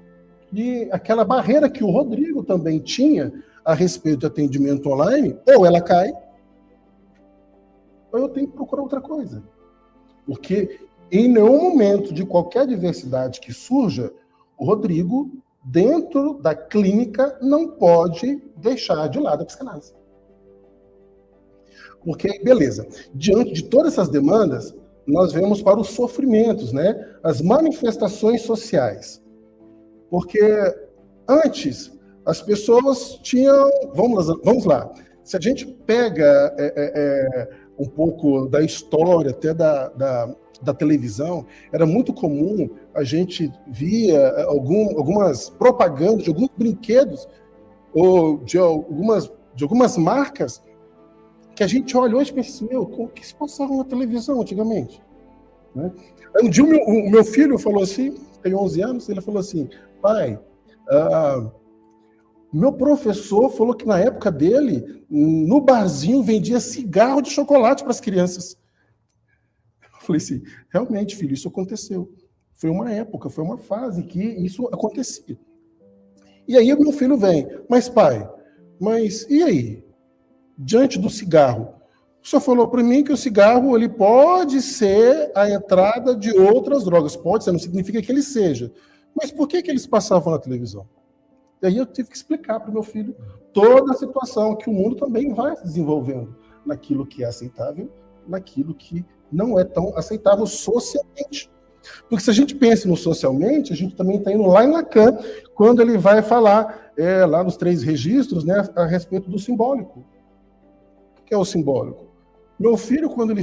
E aquela barreira que o Rodrigo também tinha a respeito de atendimento online, ou ela cai, ou eu tenho que procurar outra coisa. Porque em nenhum momento de qualquer diversidade que surja, o Rodrigo, dentro da clínica, não pode deixar de lado a psicanálise. Porque, beleza, diante de todas essas demandas, nós vemos para os sofrimentos, né? As manifestações sociais. Porque antes, as pessoas tinham... Vamos lá. Se a gente pega um pouco da história, até da televisão, era muito comum a gente via algumas propagandas de alguns brinquedos ou de algumas marcas que a gente olha hoje e pensa assim, o que se passava na televisão antigamente? Né? Um dia o meu filho falou assim, tem 11 anos, ele falou assim, pai, meu professor falou que na época dele, no barzinho, vendia cigarro de chocolate para as crianças. Eu falei assim, realmente, filho, isso aconteceu. Foi uma época, foi uma fase que isso acontecia. E aí o meu filho vem, mas pai, e aí? Diante do cigarro, o senhor falou para mim que o cigarro ele pode ser a entrada de outras drogas. Pode ser, não significa que ele seja. Mas por que eles passavam na televisão? E aí eu tive que explicar para o meu filho toda a situação, que o mundo também vai se desenvolvendo naquilo que é aceitável, naquilo que não é tão aceitável socialmente. Porque se a gente pensa no socialmente, a gente também está indo lá em Lacan, quando ele vai falar, lá nos 3 registros, né, a respeito do simbólico. O que é o simbólico? Meu filho, quando ele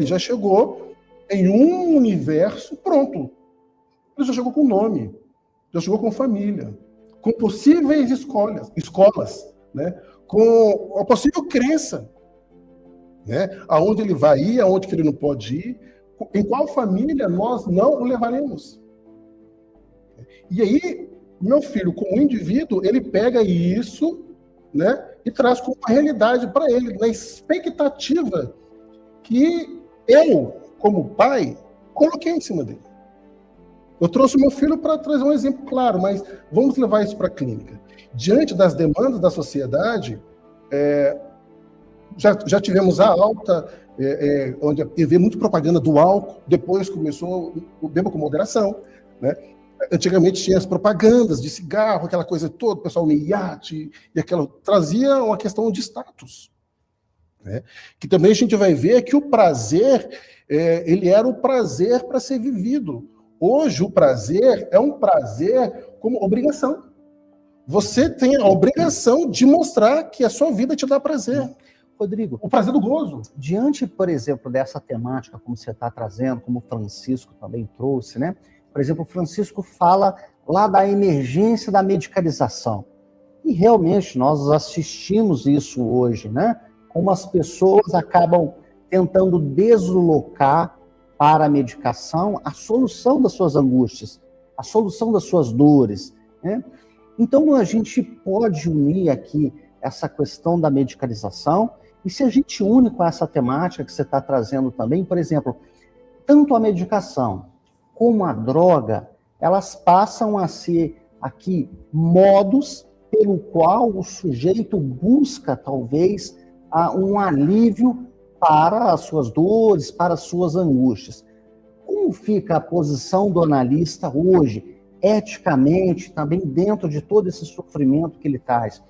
já chegou em um universo pronto. Ele já chegou com nome, já chegou com família, com possíveis escolas, né? Com a possível crença, né? Aonde ele vai ir, aonde que ele não pode ir, em qual família nós não o levaremos. E aí, meu filho, como indivíduo, ele pega isso, né, e traz como uma realidade para ele, na expectativa que eu, como pai, coloquei em cima dele. Eu trouxe o meu filho para trazer um exemplo claro, mas vamos levar isso para a clínica. Diante das demandas da sociedade, Já tivemos a alta, onde havia muita propaganda do álcool, depois começou o beba com moderação, né? Antigamente tinha as propagandas de cigarro, aquela coisa toda, o pessoal no iate, e aquela trazia uma questão de status, né? Que também a gente vai ver que o prazer, ele era o prazer para ser vivido. Hoje o prazer é um prazer como obrigação. Você tem a obrigação de mostrar que a sua vida te dá prazer. Rodrigo, O prazer do gozo. diante, por exemplo, dessa temática, como você está trazendo, como o Francisco também trouxe, né? Por exemplo, o Francisco fala lá da emergência da medicalização. E realmente nós assistimos isso hoje, né? Como as pessoas acabam tentando deslocar para a medicação a solução das suas angústias, a solução das suas dores, né? Então a gente pode unir aqui essa questão da medicalização, e se a gente une com essa temática que você está trazendo também, por exemplo, tanto a medicação como a droga, elas passam a ser aqui modos pelo qual o sujeito busca, talvez, um alívio para as suas dores, para as suas angústias. Como fica a posição do analista hoje, eticamente, também dentro de todo esse sofrimento que ele traz?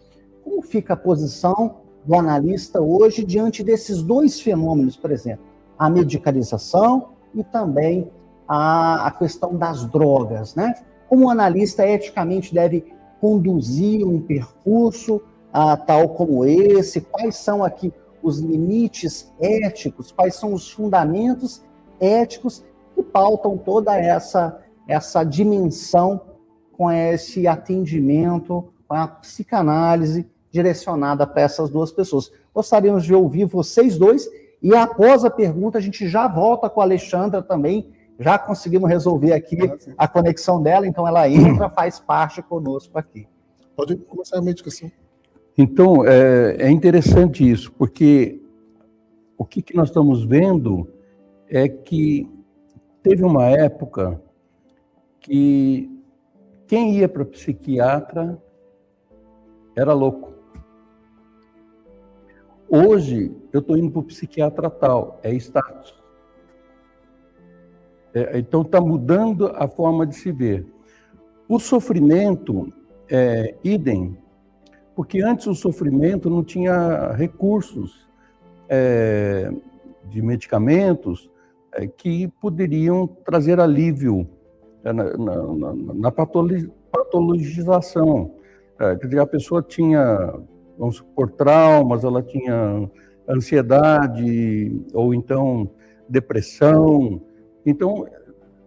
Como fica a posição do analista hoje diante desses dois fenômenos, por exemplo, a medicalização e também a questão das drogas, né? Como o analista eticamente deve conduzir um percurso tal como esse? Quais são aqui os limites éticos? Quais são os fundamentos éticos que pautam toda essa dimensão com esse atendimento, com a psicanálise direcionada para essas duas pessoas? Gostaríamos de ouvir vocês dois, e após a pergunta a gente já volta com a Alexandra também. Já conseguimos resolver aqui a conexão dela, então ela entra, faz parte conosco aqui. Pode começar a medicação. Então, é interessante isso, porque o que nós estamos vendo é que teve uma época que quem ia para psiquiatra era louco. Hoje, eu estou indo para o psiquiatra tal, é status. Então, está mudando a forma de se ver. O sofrimento é idem, porque antes o sofrimento não tinha recursos de medicamentos que poderiam trazer alívio na patologização. Quer dizer, a pessoa tinha, vamos supor, traumas, ela tinha ansiedade, ou então depressão. Então,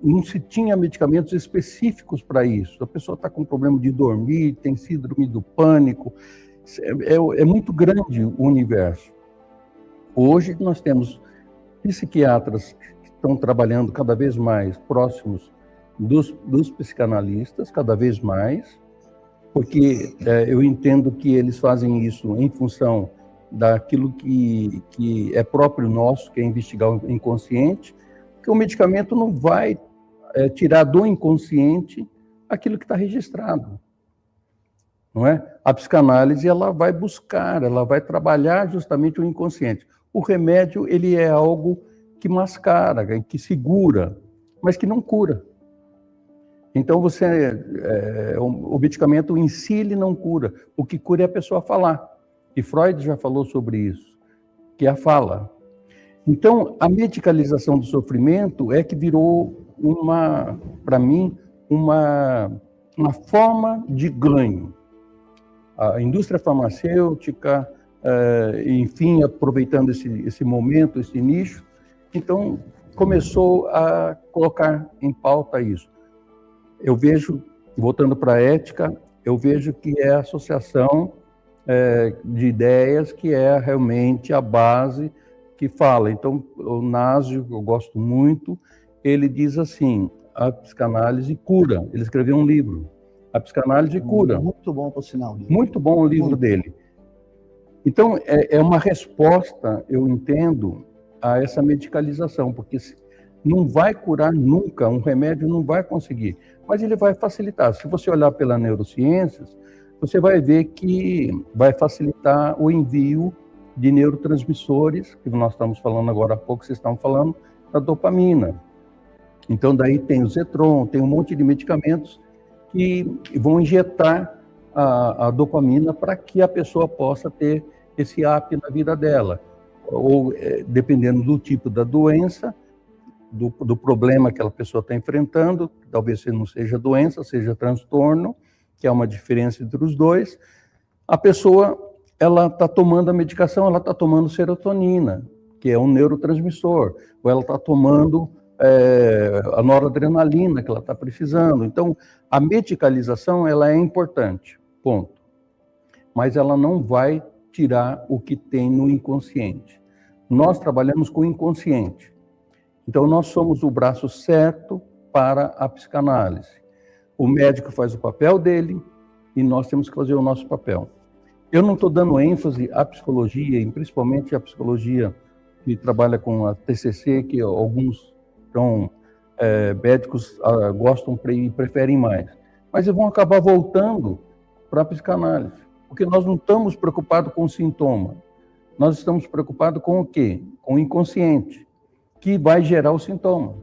não se tinha medicamentos específicos para isso. A pessoa está com problema de dormir, tem síndrome do pânico. É muito grande o universo. Hoje, nós temos psiquiatras que estão trabalhando cada vez mais próximos dos psicanalistas, cada vez mais, porque eu entendo que eles fazem isso em função daquilo que é próprio nosso, que é investigar o inconsciente, porque o medicamento não vai tirar do inconsciente aquilo que está registrado, não é? A psicanálise, ela vai buscar, ela vai trabalhar justamente o inconsciente. O remédio, ele é algo que mascara, que segura, mas que não cura. Então, o medicamento em si, ele não cura. O que cura é a pessoa falar. E Freud já falou sobre isso, que é a fala. Então, a medicalização do sofrimento é que virou, para mim, uma forma de ganho. A indústria farmacêutica, enfim, aproveitando esse momento, esse nicho, então começou a colocar em pauta isso. Eu vejo, voltando para a ética, eu vejo que é a associação de ideias que é realmente a base que fala. Então, o Nasio, eu gosto muito, ele diz assim, a psicanálise cura. Ele escreveu um livro, A Psicanálise Cura. Muito bom, por sinal. Muito bom o livro dele. Então, é uma resposta, eu entendo, a essa medicalização, porque não vai curar nunca, um remédio não vai conseguir, mas ele vai facilitar. Se você olhar pela neurociências, você vai ver que vai facilitar o envio de neurotransmissores, que nós estamos falando agora há pouco, vocês estavam falando da dopamina. Então, daí tem o Zetron, tem um monte de medicamentos que vão injetar a dopamina para que a pessoa possa ter esse up na vida dela. Ou, dependendo do tipo da doença, do problema que aquela pessoa está enfrentando, talvez não seja doença, seja transtorno, que é uma diferença entre os dois, a pessoa ela está tomando a medicação, ela está tomando serotonina, que é um neurotransmissor, ou ela está tomando a noradrenalina que ela está precisando. Então, a medicalização ela é importante, ponto. Mas ela não vai tirar o que tem no inconsciente. Nós trabalhamos com o inconsciente. Então, nós somos o braço certo para a psicanálise. O médico faz o papel dele e nós temos que fazer o nosso papel. Eu não estou dando ênfase à psicologia, e principalmente à psicologia que trabalha com a TCC, que alguns médicos gostam e preferem mais. Mas eles vão acabar voltando para a psicanálise, porque nós não estamos preocupados com o sintoma. Nós estamos preocupados com o quê? Com o inconsciente, que vai gerar o sintoma.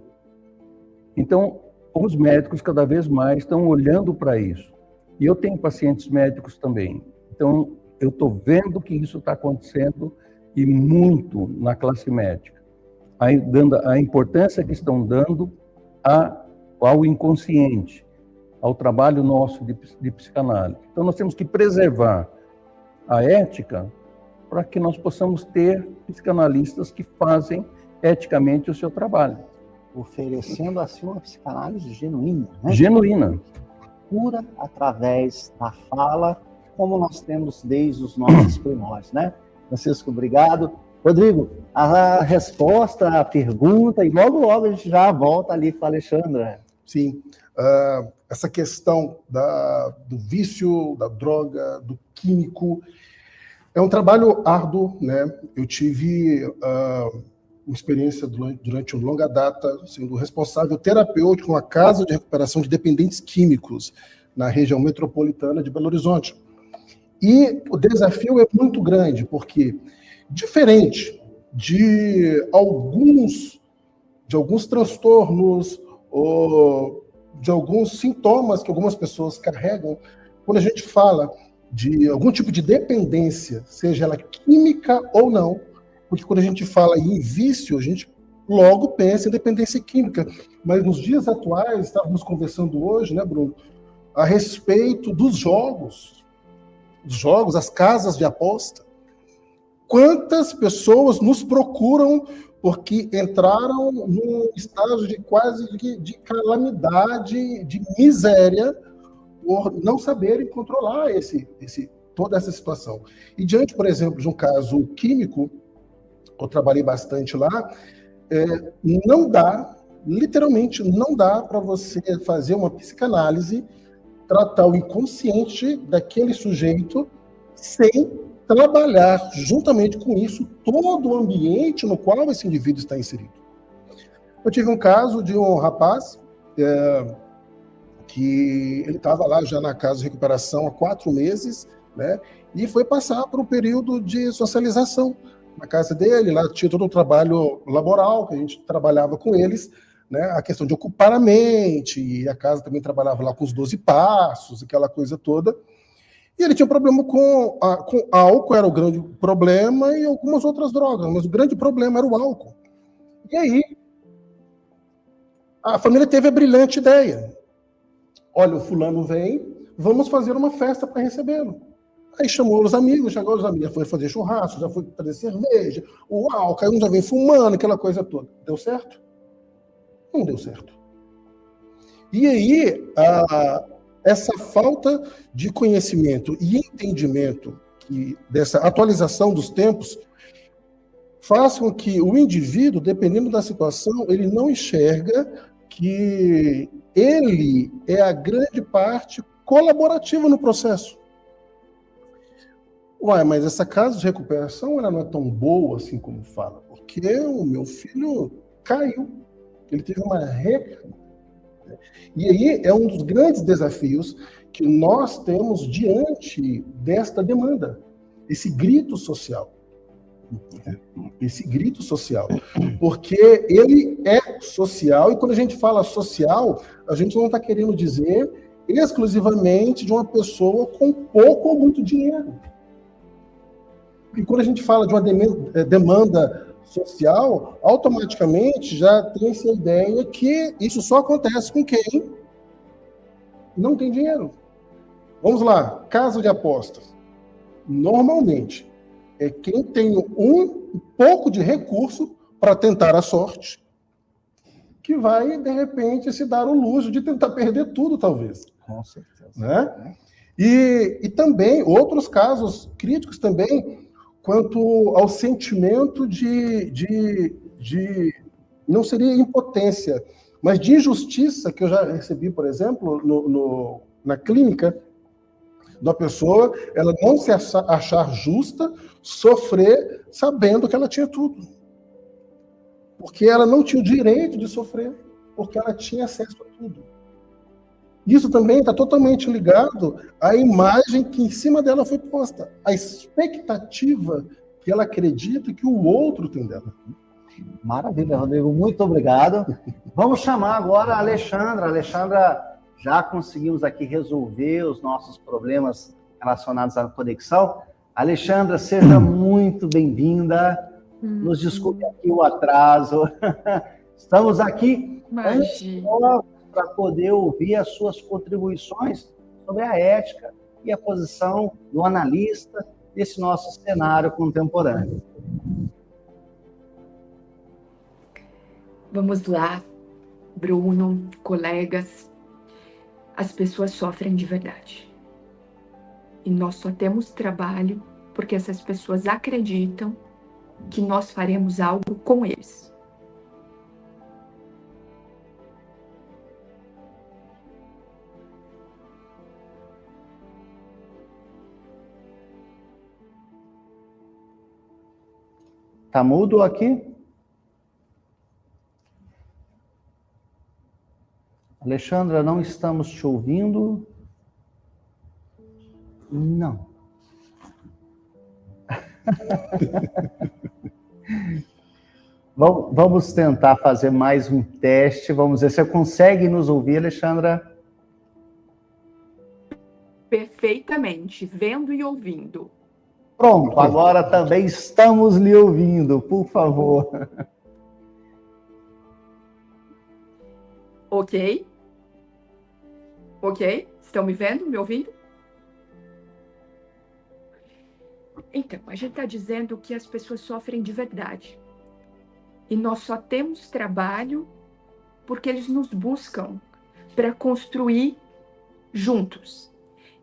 Então, os médicos cada vez mais estão olhando para isso. E eu tenho pacientes médicos também. Então, eu estou vendo que isso está acontecendo e muito na classe médica. Dando a importância que estão dando ao inconsciente, ao trabalho nosso de psicanálise. Então, nós temos que preservar a ética para que nós possamos ter psicanalistas que fazem eticamente o seu trabalho. Oferecendo assim uma psicanálise genuína, né? Genuína. Cura através da fala, como nós temos desde os nossos primórdios, né? Francisco, obrigado. Rodrigo, a resposta à pergunta, e logo a gente já volta ali com a Alexandra. Sim, essa questão do vício, da droga, do químico, é um trabalho árduo, né? Eu tive uma experiência durante uma longa data, sendo responsável terapêutico com uma casa de recuperação de dependentes químicos na região metropolitana de Belo Horizonte. E o desafio é muito grande, porque, diferente de alguns transtornos ou de alguns sintomas que algumas pessoas carregam, quando a gente fala de algum tipo de dependência, seja ela química ou não, porque quando a gente fala em vício, a gente logo pensa em dependência química. Mas nos dias atuais, estávamos conversando hoje, né, Bruno, a respeito dos jogos, as casas de aposta. Quantas pessoas nos procuram porque entraram num estágio de quase de calamidade, de miséria, por não saberem controlar toda essa situação. E diante, por exemplo, de um caso químico, eu trabalhei bastante lá, literalmente não dá para você fazer uma psicanálise, tratar o inconsciente daquele sujeito sem trabalhar juntamente com isso todo o ambiente no qual esse indivíduo está inserido. Eu tive um caso de um rapaz que ele estava lá já na casa de recuperação há 4 meses, né, e foi passar por um período de socialização na casa dele. Lá tinha todo o trabalho laboral, que a gente trabalhava com eles, né, a questão de ocupar a mente, e a casa também trabalhava lá com os 12 passos, aquela coisa toda. E ele tinha problema com álcool, era o grande problema, e algumas outras drogas, mas o grande problema era o álcool. E aí, a família teve a brilhante ideia. Olha, o fulano vem, vamos fazer uma festa para recebê-lo. Aí chamou os amigos, já foi fazer churrasco, já foi trazer cerveja, o álcool, aí um já vem fumando, aquela coisa toda. Deu certo? Não deu certo. E aí, essa falta de conhecimento e entendimento dessa atualização dos tempos faz com que o indivíduo, dependendo da situação, ele não enxerga que ele é a grande parte colaborativa no processo. Uai, mas essa casa de recuperação ela não é tão boa assim como fala, porque o meu filho caiu, ele teve uma recaída. E aí é um dos grandes desafios que nós temos diante desta demanda, esse grito social. Esse grito social. Porque ele é social, e quando a gente fala social, a gente não está querendo dizer exclusivamente de uma pessoa com pouco ou muito dinheiro. E quando a gente fala de uma demanda social, automaticamente já tem-se a ideia que isso só acontece com quem não tem dinheiro. Vamos lá, casa de apostas. Normalmente, é quem tem um pouco de recurso para tentar a sorte, que vai, de repente, se dar o luxo de tentar perder tudo, talvez. Com certeza. Né? E também, outros casos críticos também, quanto ao sentimento de não seria impotência, mas de injustiça que eu já recebi, por exemplo, na clínica, da pessoa, ela não se achar justa, sofrer sabendo que ela tinha tudo. Porque ela não tinha o direito de sofrer, porque ela tinha acesso a tudo. Isso também está totalmente ligado à imagem que em cima dela foi posta, a expectativa que ela acredita que o outro tem dela. Maravilha, Rodrigo, muito obrigado. Vamos chamar agora a Alexandra. Alexandra, já conseguimos aqui resolver os nossos problemas relacionados à conexão. Alexandra, seja muito bem-vinda. Nos desculpe aqui o atraso. Estamos aqui para poder ouvir as suas contribuições sobre a ética e a posição do analista nesse nosso cenário contemporâneo. Vamos lá, Bruno, colegas. As pessoas sofrem de verdade. E nós só temos trabalho porque essas pessoas acreditam que nós faremos algo com eles. Tá mudo aqui? Alexandra, não estamos te ouvindo. Não. Vamos tentar fazer mais um teste. Vamos ver se você consegue nos ouvir, Alexandra. Perfeitamente, vendo e ouvindo. Pronto, agora também estamos lhe ouvindo, por favor. Ok? Ok? Estão me vendo, me ouvindo? Então, a gente está dizendo que as pessoas sofrem de verdade. E nós só temos trabalho porque eles nos buscam para construir juntos.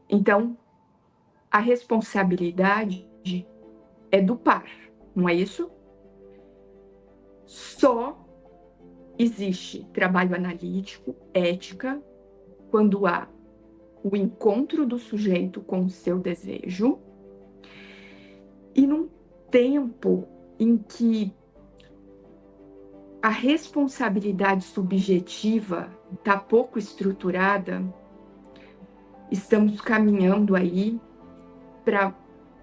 Então, a responsabilidade é do par, não é isso? Só existe trabalho analítico, ética, quando há o encontro do sujeito com o seu desejo e num tempo em que a responsabilidade subjetiva está pouco estruturada, estamos caminhando aí para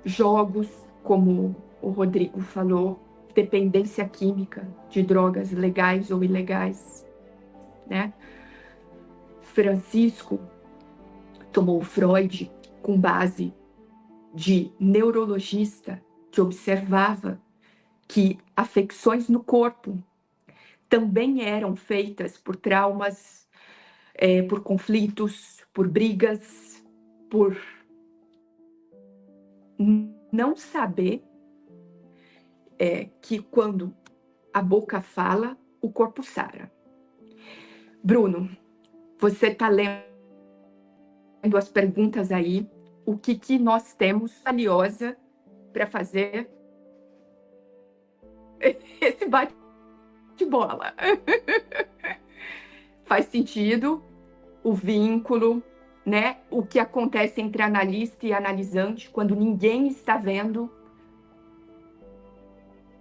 jogos, como o Rodrigo falou, dependência química de drogas legais ou ilegais, né? Francisco tomou Freud com base de neurologista que observava que afecções no corpo também eram feitas por traumas, por conflitos, por brigas, por não saber que quando a boca fala, o corpo sara. Bruno, você está lendo as perguntas aí, o que nós temos valiosa para fazer esse bate-bola. Faz sentido o vínculo, né? O que acontece entre analista e analisante quando ninguém está vendo.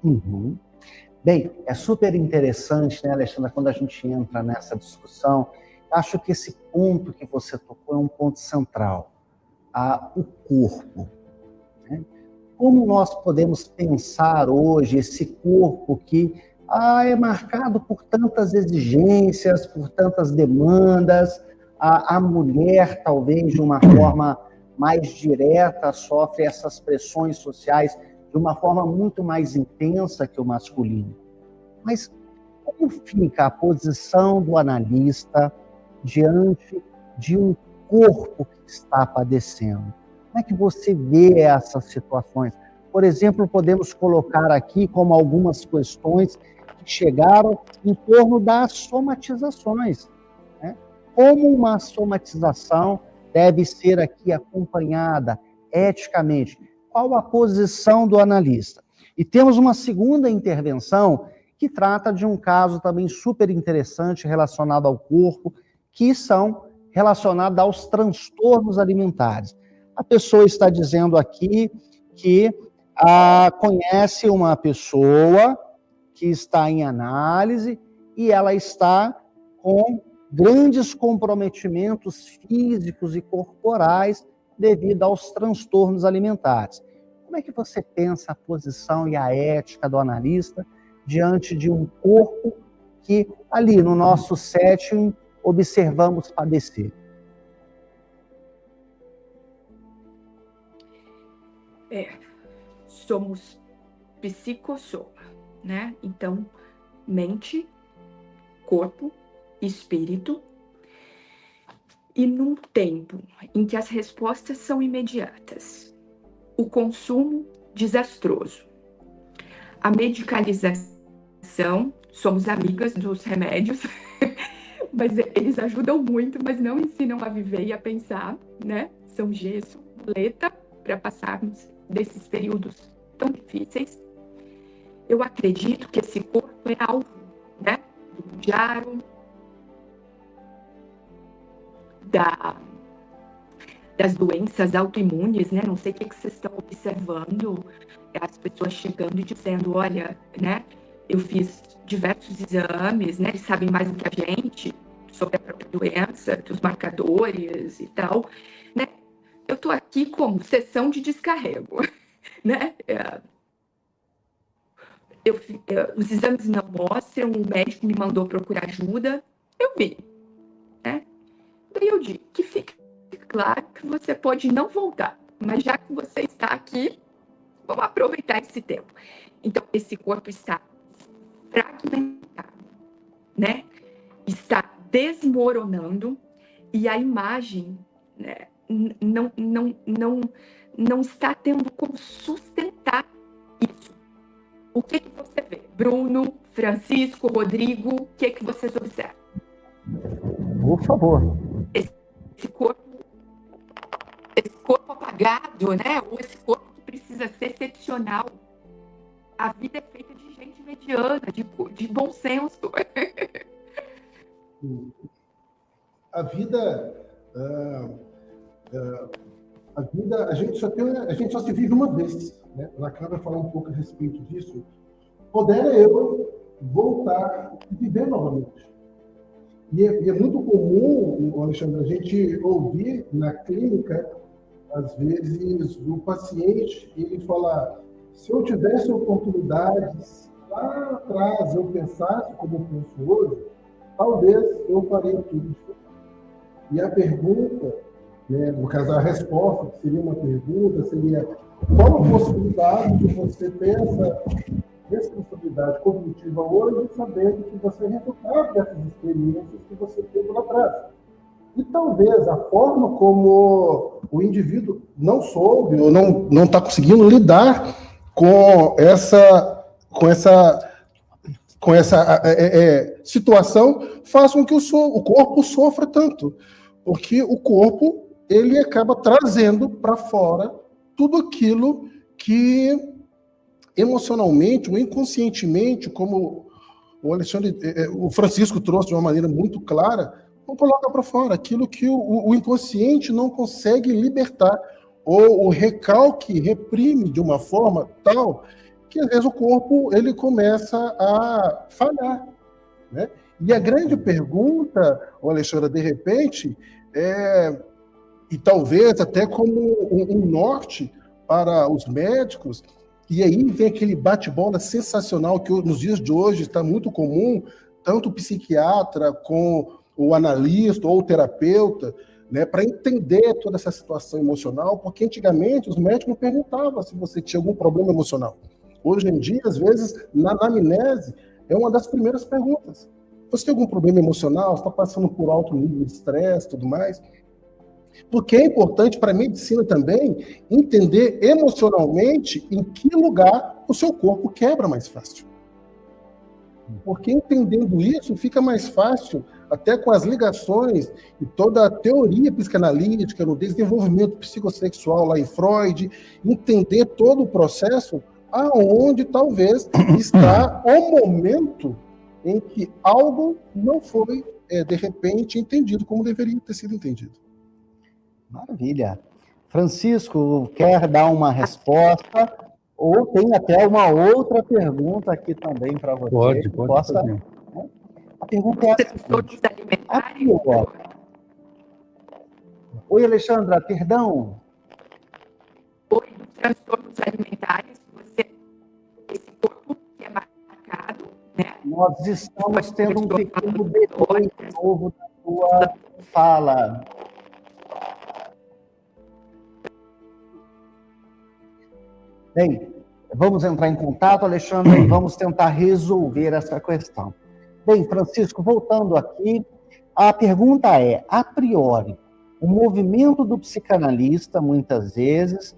Uhum. Bem, é super interessante, né, Alexandra, quando a gente entra nessa discussão. Acho que esse ponto que você tocou é um ponto central. O corpo. Né? como nós podemos pensar hoje esse corpo que é marcado por tantas exigências, por tantas demandas, a mulher, talvez, de uma forma mais direta, sofre essas pressões sociais de uma forma muito mais intensa que o masculino. Mas como fica a posição do analista diante de um corpo que está padecendo? Como é que você vê essas situações? Por exemplo, podemos colocar aqui como algumas questões que chegaram em torno das somatizações, né? Como uma somatização deve ser aqui acompanhada eticamente? Qual a posição do analista? E temos uma segunda intervenção que trata de um caso também super interessante relacionado ao corpo, que são relacionados aos transtornos alimentares. A pessoa está dizendo aqui que conhece uma pessoa que está em análise e ela está com grandes comprometimentos físicos e corporais devido aos transtornos alimentares. Como é que você pensa a posição e a ética do analista diante de um corpo que ali no nosso setting observamos padecer? Somos psicossoma, né? Então, mente, corpo, espírito, e num tempo em que as respostas são imediatas, o consumo desastroso, a medicalização, somos amigas dos remédios, mas eles ajudam muito, mas não ensinam a viver e a pensar, né? São gesso, muleta, para passarmos desses períodos tão difíceis. Eu acredito que esse corpo é alvo, né? Do diário, das doenças autoimunes, né? Não sei o que vocês estão observando, as pessoas chegando e dizendo, olha, né? Eu fiz diversos exames, né? Eles sabem mais do que a gente sobre a própria doença, dos marcadores e tal, né? Eu tô aqui como sessão de descarrego, né? Os exames não mostram, o médico me mandou procurar ajuda, eu vi, né? Daí eu digo que fica claro que você pode não voltar, mas já que você está aqui, vamos aproveitar esse tempo. Então, esse corpo está fragmentado, né? Está desmoronando e a imagem, né, não está tendo como sustentar isso. O que você vê? Bruno, Francisco, Rodrigo, o que vocês observam? Por favor. Esse corpo apagado, né? Ou esse corpo que precisa ser excepcional. A vida é feita de gente mediana, de bom senso. A vida, a gente só se vive uma vez, né? A Lacan vai falar um pouco a respeito disso. Podera eu voltar e viver novamente. E é muito comum, Alexandre, a gente ouvir na clínica, às vezes, do paciente, ele falar, se eu tivesse oportunidades lá atrás, eu pensasse como eu penso hoje, talvez eu faria tudo diferente. E a pergunta, né, no caso, a resposta, que seria uma pergunta, seria qual a possibilidade de você ter essa responsabilidade cognitiva hoje, sabendo que você é resultado dessas experiências que você teve lá atrás. E talvez a forma como o indivíduo não soube ou não está conseguindo lidar com essa situação faça com que o corpo sofra tanto. Porque o corpo, ele acaba trazendo para fora tudo aquilo que emocionalmente ou inconscientemente, como o Francisco trouxe de uma maneira muito clara, não coloca para fora aquilo que o inconsciente não consegue libertar, ou o recalque reprime de uma forma tal que, às vezes, o corpo ele começa a falhar, né? E a grande pergunta, Alexandra, de repente, e talvez até como um norte para os médicos, e aí vem aquele bate-bola sensacional que nos dias de hoje está muito comum, tanto o psiquiatra com o analista ou o terapeuta, né, para entender toda essa situação emocional, porque antigamente os médicos não perguntavam se você tinha algum problema emocional. Hoje em dia, às vezes, na anamnese, é uma das primeiras perguntas. Você tem algum problema emocional? Você está passando por alto nível de estresse e tudo mais? Porque é importante para a medicina também entender emocionalmente em que lugar o seu corpo quebra mais fácil. Porque entendendo isso, fica mais fácil, até com as ligações e toda a teoria psicanalítica, no desenvolvimento psicossexual lá em Freud, entender todo o processo aonde talvez está o momento em que algo não foi, de repente, entendido como deveria ter sido entendido. Maravilha. Francisco, quer dar uma resposta? Ou tem até uma outra pergunta aqui também para você. Pode fazer. A pergunta é a seguinte. Oi, Alexandra, perdão. Oi, transtornos alimentares, esse corpo que é marcado, né? Nós estamos tendo um pequeno delay novo da sua fala. Bem, vamos entrar em contato, Alexandre, e vamos tentar resolver essa questão. Bem, Francisco, voltando aqui, a pergunta é, a priori, o movimento do psicanalista, muitas vezes,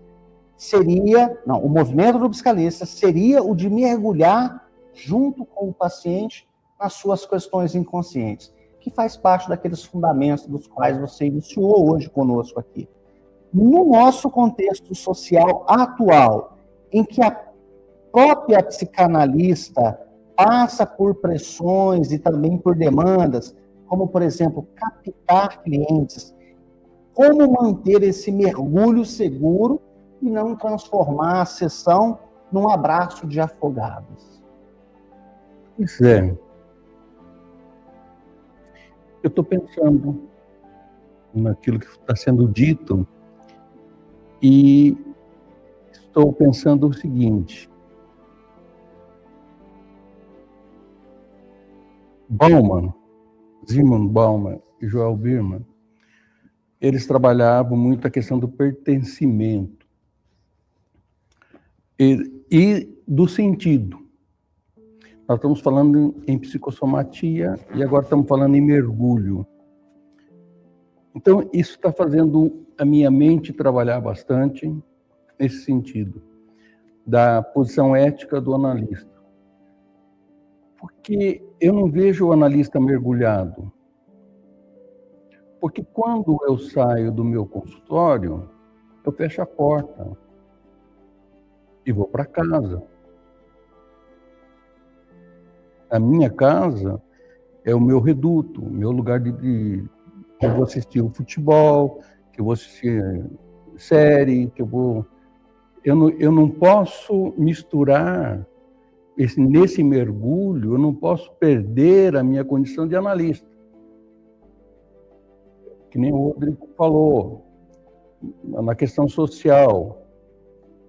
o movimento do psicanalista seria o de mergulhar junto com o paciente nas suas questões inconscientes, que faz parte daqueles fundamentos dos quais você iniciou hoje conosco aqui. No nosso contexto social atual, em que a própria psicanalista passa por pressões e também por demandas, como, por exemplo, captar clientes, como manter esse mergulho seguro e não transformar a sessão num abraço de afogados? Pois é. Eu estou pensando naquilo que está sendo dito e estou pensando o seguinte. Zygmunt Bauman e Joel Birman, eles trabalhavam muito a questão do pertencimento e do sentido. Nós estamos falando em psicossomatia e agora estamos falando em mergulho. Então, isso está fazendo a minha mente trabalhar bastante nesse sentido, da posição ética do analista. Porque eu não vejo o analista mergulhado. Porque quando eu saio do meu consultório, eu fecho a porta e vou para casa. A minha casa é o meu reduto, o meu lugar que eu vou assistir o futebol, que eu vou assistir série, que eu vou... Eu não posso misturar nesse mergulho, eu não posso perder a minha condição de analista. Que nem o Rodrigo falou, na questão social,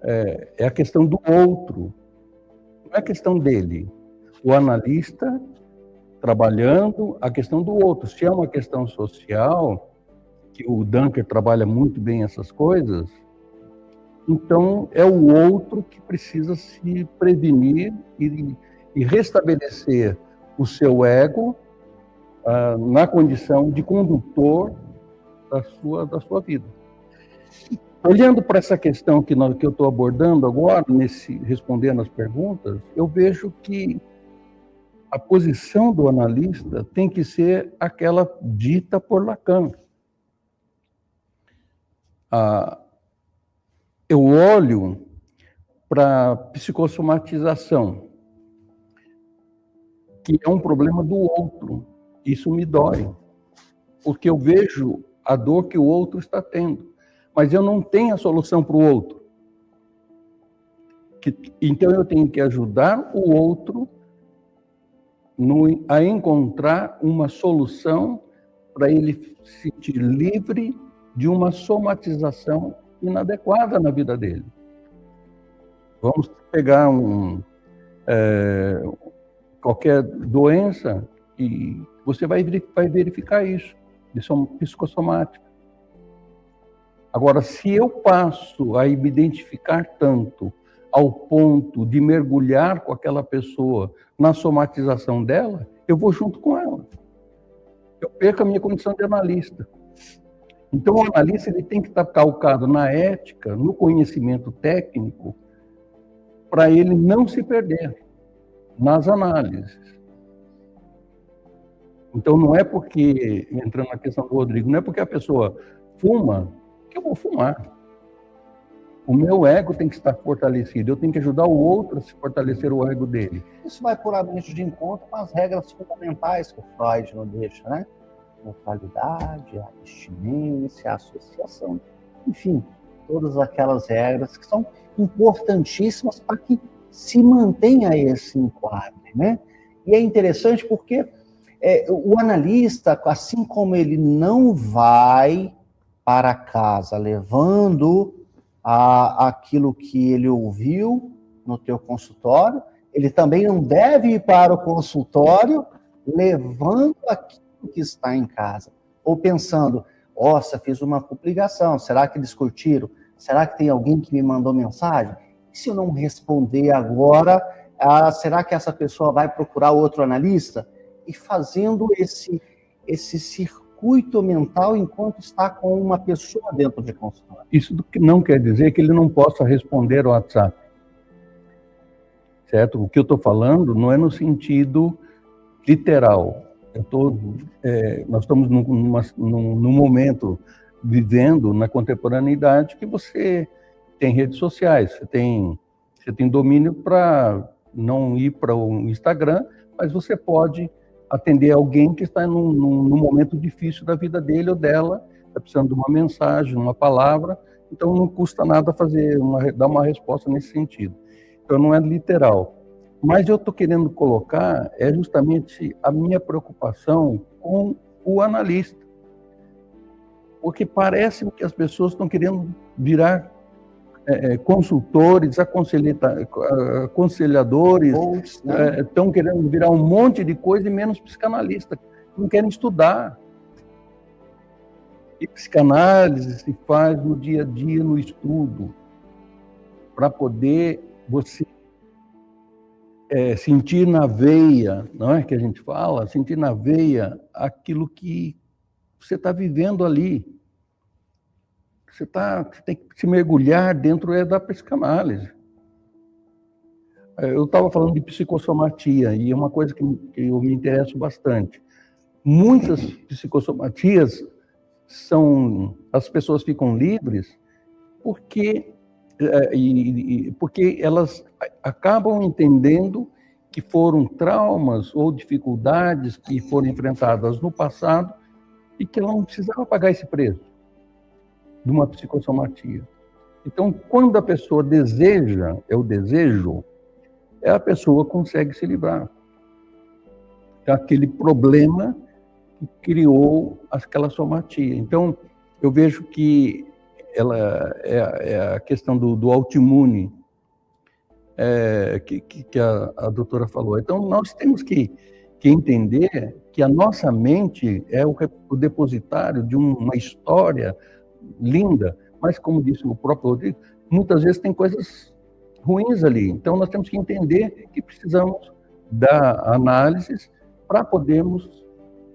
é a questão do outro, não é a questão dele. O analista trabalhando a questão do outro. Se é uma questão social, que o Dunker trabalha muito bem essas coisas, então é o outro que precisa se prevenir e restabelecer o seu ego na condição de condutor da sua vida. Olhando para essa questão que eu estou abordando agora, respondendo as perguntas, eu vejo que a posição do analista tem que ser aquela dita por Lacan. Eu olho para a psicossomatização, que é um problema do outro. Isso me dói, porque eu vejo a dor que o outro está tendo, mas eu não tenho a solução para o outro. Então eu tenho que ajudar o outro a encontrar uma solução para ele se sentir livre de uma somatização inadequada na vida dele. Vamos pegar qualquer doença e você vai verificar isso. Isso é psicossomático. Agora, se eu passo a me identificar tanto ao ponto de mergulhar com aquela pessoa na somatização dela, eu vou junto com ela. Eu perco a minha condição de analista. Então, o analista ele tem que estar calcado na ética, no conhecimento técnico, para ele não se perder nas análises. Então, não é porque, entrando na questão do Rodrigo, não é porque a pessoa fuma que eu vou fumar. O meu ego tem que estar fortalecido, eu tenho que ajudar o outro a se fortalecer o ego dele. Isso vai puramente de encontro com as regras fundamentais que o Freud não deixa, né? Neutralidade, a abstinência, a associação, enfim, todas aquelas regras que são importantíssimas para que se mantenha esse enquadre, né? E é interessante porque o analista, assim como ele não vai para casa levando aquilo que ele ouviu no teu consultório, ele também não deve ir para o consultório levando aquilo que está em casa, ou pensando, nossa, fiz uma publicação, será que eles curtiram? Será que tem alguém que me mandou mensagem? E se eu não responder agora, será que essa pessoa vai procurar outro analista? E fazendo esse circuito mental enquanto está com uma pessoa dentro de consultório. Isso não quer dizer que ele não possa responder ao WhatsApp. Certo? O que eu estou falando não é no sentido literal. Nós estamos num momento vivendo na contemporaneidade que você tem redes sociais, você tem domínio para não ir para o Instagram, mas você pode atender alguém que está num momento difícil da vida dele ou dela, está precisando de uma mensagem, uma palavra, então não custa nada dar uma resposta nesse sentido. Então não é literal. Mas eu estou querendo colocar justamente a minha preocupação com o analista. Porque parece que as pessoas estão querendo virar consultores, aconselhadores, estão querendo virar um monte de coisa e menos psicanalista. Não querem estudar. E psicanálise se faz no dia a dia, no estudo, para poder você sentir na veia, não é que a gente fala? Sentir na veia aquilo que você está vivendo ali. Você tem que se mergulhar dentro da psicanálise. Eu estava falando de psicossomatia, e é uma coisa que eu me interesso bastante. Muitas psicossomatias as pessoas ficam livres porque elas acabam entendendo que foram traumas ou dificuldades que foram enfrentadas no passado e que ela não precisava pagar esse preço de uma psicossomatia. Então, quando a pessoa deseja, o desejo, a pessoa consegue se livrar daquele problema que criou aquela somatia. Então, eu vejo que ela é a questão do autoimune que a doutora falou. Então, nós temos que entender que a nossa mente é o depositário de uma história linda, mas, como disse o próprio Rodrigo, muitas vezes tem coisas ruins ali. Então, nós temos que entender que precisamos da análise para podermos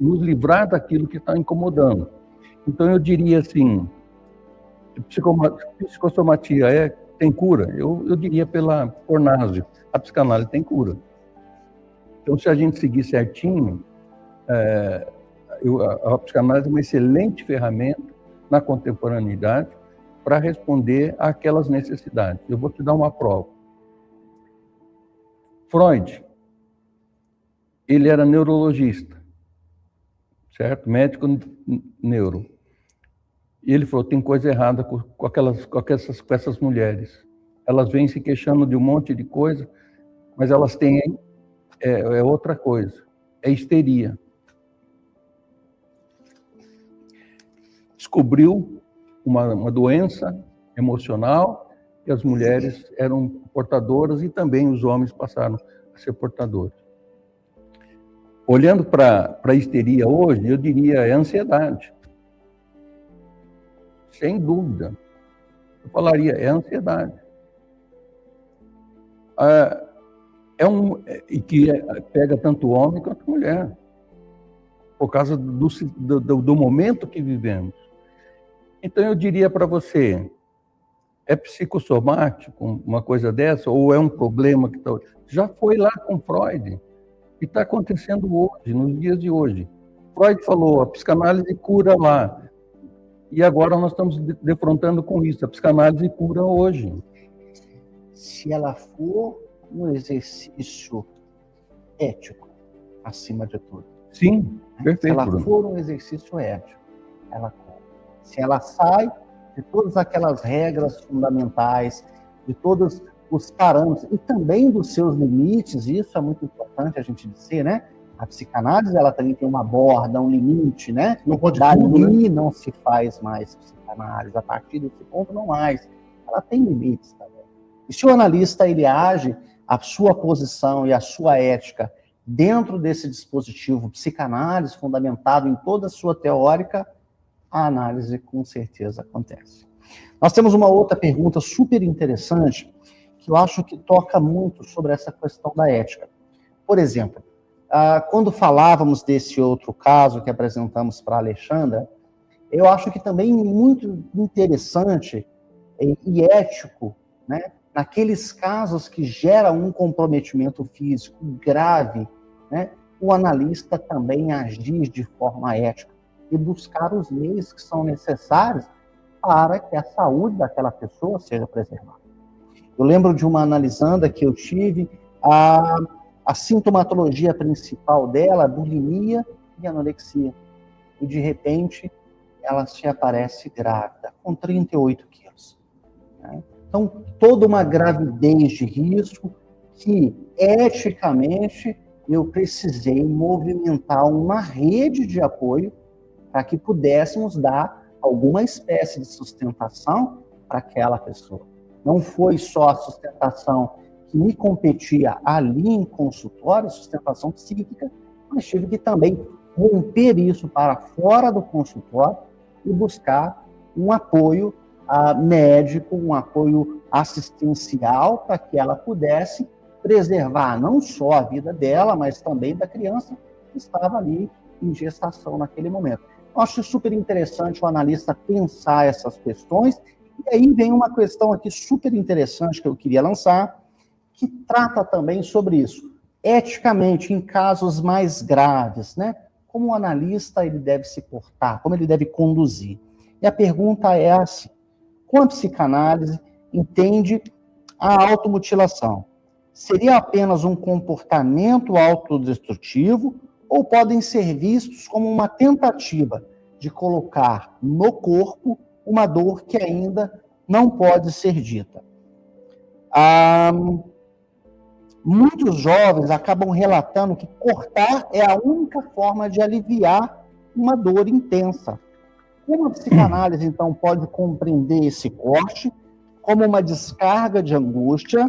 nos livrar daquilo que está incomodando. Então, eu diria assim, psicossomatia tem cura? Eu diria por Násio, a psicanálise tem cura. Então, se a gente seguir certinho, a psicanálise é uma excelente ferramenta na contemporaneidade para responder àquelas necessidades. Eu vou te dar uma prova. Freud, ele era neurologista, certo? Médico neuro. E ele falou, tem coisa errada com essas mulheres. Elas vêm se queixando de um monte de coisa, mas elas têm outra coisa, é histeria. Descobriu uma doença emocional e as mulheres eram portadoras e também os homens passaram a ser portadores. Olhando para a histeria hoje, eu diria é ansiedade. Sem dúvida. Eu falaria, é ansiedade. E que pega tanto homem quanto mulher, por causa do momento que vivemos. Então, eu diria para você, é psicossomático uma coisa dessa, ou é um problema que já foi lá com Freud, e está acontecendo hoje, nos dias de hoje. Freud falou, a psicanálise cura lá, e agora nós estamos defrontando com isso, a psicanálise cura hoje. Se ela for um exercício ético, acima de tudo. Sim, perfeito. Se ela for um exercício ético, ela cura. Se ela sai de todas aquelas regras fundamentais, de todos os parâmetros e também dos seus limites, isso é muito importante a gente dizer, né? A psicanálise, ela também tem uma borda, um limite, né? Não pode Dali tudo, né? não se faz mais psicanálise, a partir desse ponto não mais. Ela tem limites também. E se o analista, ele age a sua posição e a sua ética dentro desse dispositivo psicanálise, fundamentado em toda a sua teórica, a análise com certeza acontece. Nós temos uma outra pergunta super interessante, que eu acho que toca muito sobre essa questão da ética. Por exemplo, quando falávamos desse outro caso que apresentamos para a Alexandra, eu acho que também muito interessante e ético, né, naqueles casos que geram um comprometimento físico grave, né, o analista também agir de forma ética e buscar os meios que são necessários para que a saúde daquela pessoa seja preservada. Eu lembro de uma analisanda que eu tive, a sintomatologia principal dela, bulimia e anorexia. E, de repente, ela se aparece grávida, com 38 quilos. Né? Então, toda uma gravidez de risco que, eticamente, eu precisei movimentar uma rede de apoio para que pudéssemos dar alguma espécie de sustentação para aquela pessoa. Não foi só a sustentação que me competia ali em consultório, sustentação psíquica, mas tive que também romper isso para fora do consultório e buscar um apoio médico, um apoio assistencial para que ela pudesse preservar não só a vida dela, mas também da criança que estava ali em gestação naquele momento. Eu acho super interessante o analista pensar essas questões, e aí vem uma questão aqui super interessante que eu queria lançar, que trata também sobre isso. Eticamente, em casos mais graves, né? Como o analista ele deve se portar, como ele deve conduzir. E a pergunta é assim: como a psicanálise entende a automutilação? Seria apenas um comportamento autodestrutivo ou podem ser vistos como uma tentativa de colocar no corpo uma dor que ainda não pode ser dita? Muitos jovens acabam relatando que cortar é a única forma de aliviar uma dor intensa. Como a psicanálise, então, pode compreender esse corte como uma descarga de angústia,